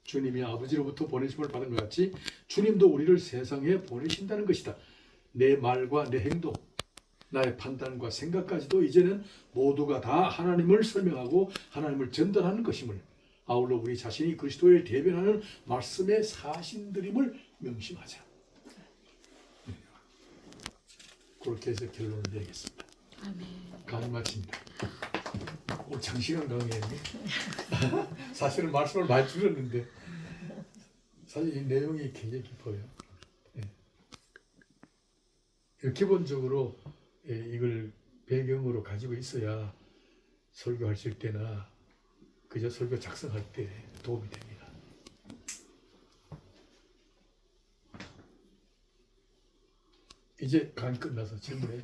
주님이 아버지로부터 보내심을 받은 것 같이 주님도 우리를 세상에 보내신다는 것이다. 내 말과 내 행동, 나의 판단과 생각까지도 이제는 모두가 다 하나님을 설명하고 하나님을 전달하는 것임을, 아울러 우리 자신이 그리스도를 대변하는 말씀의 사신들임을 명심하자. 그렇게 해서 결론을 내리겠습니다. 강의 마칩니다. 오늘 장시간 강의했네. 사실은 말씀을 많이 줄였는데 사실 이 내용이 굉장히 깊어요. 예. 기본적으로 이걸 배경으로 가지고 있어야 설교하실 때나 그저 설교 작성할 때 도움이 됩니다. 이제 강의 끝나서 질문해.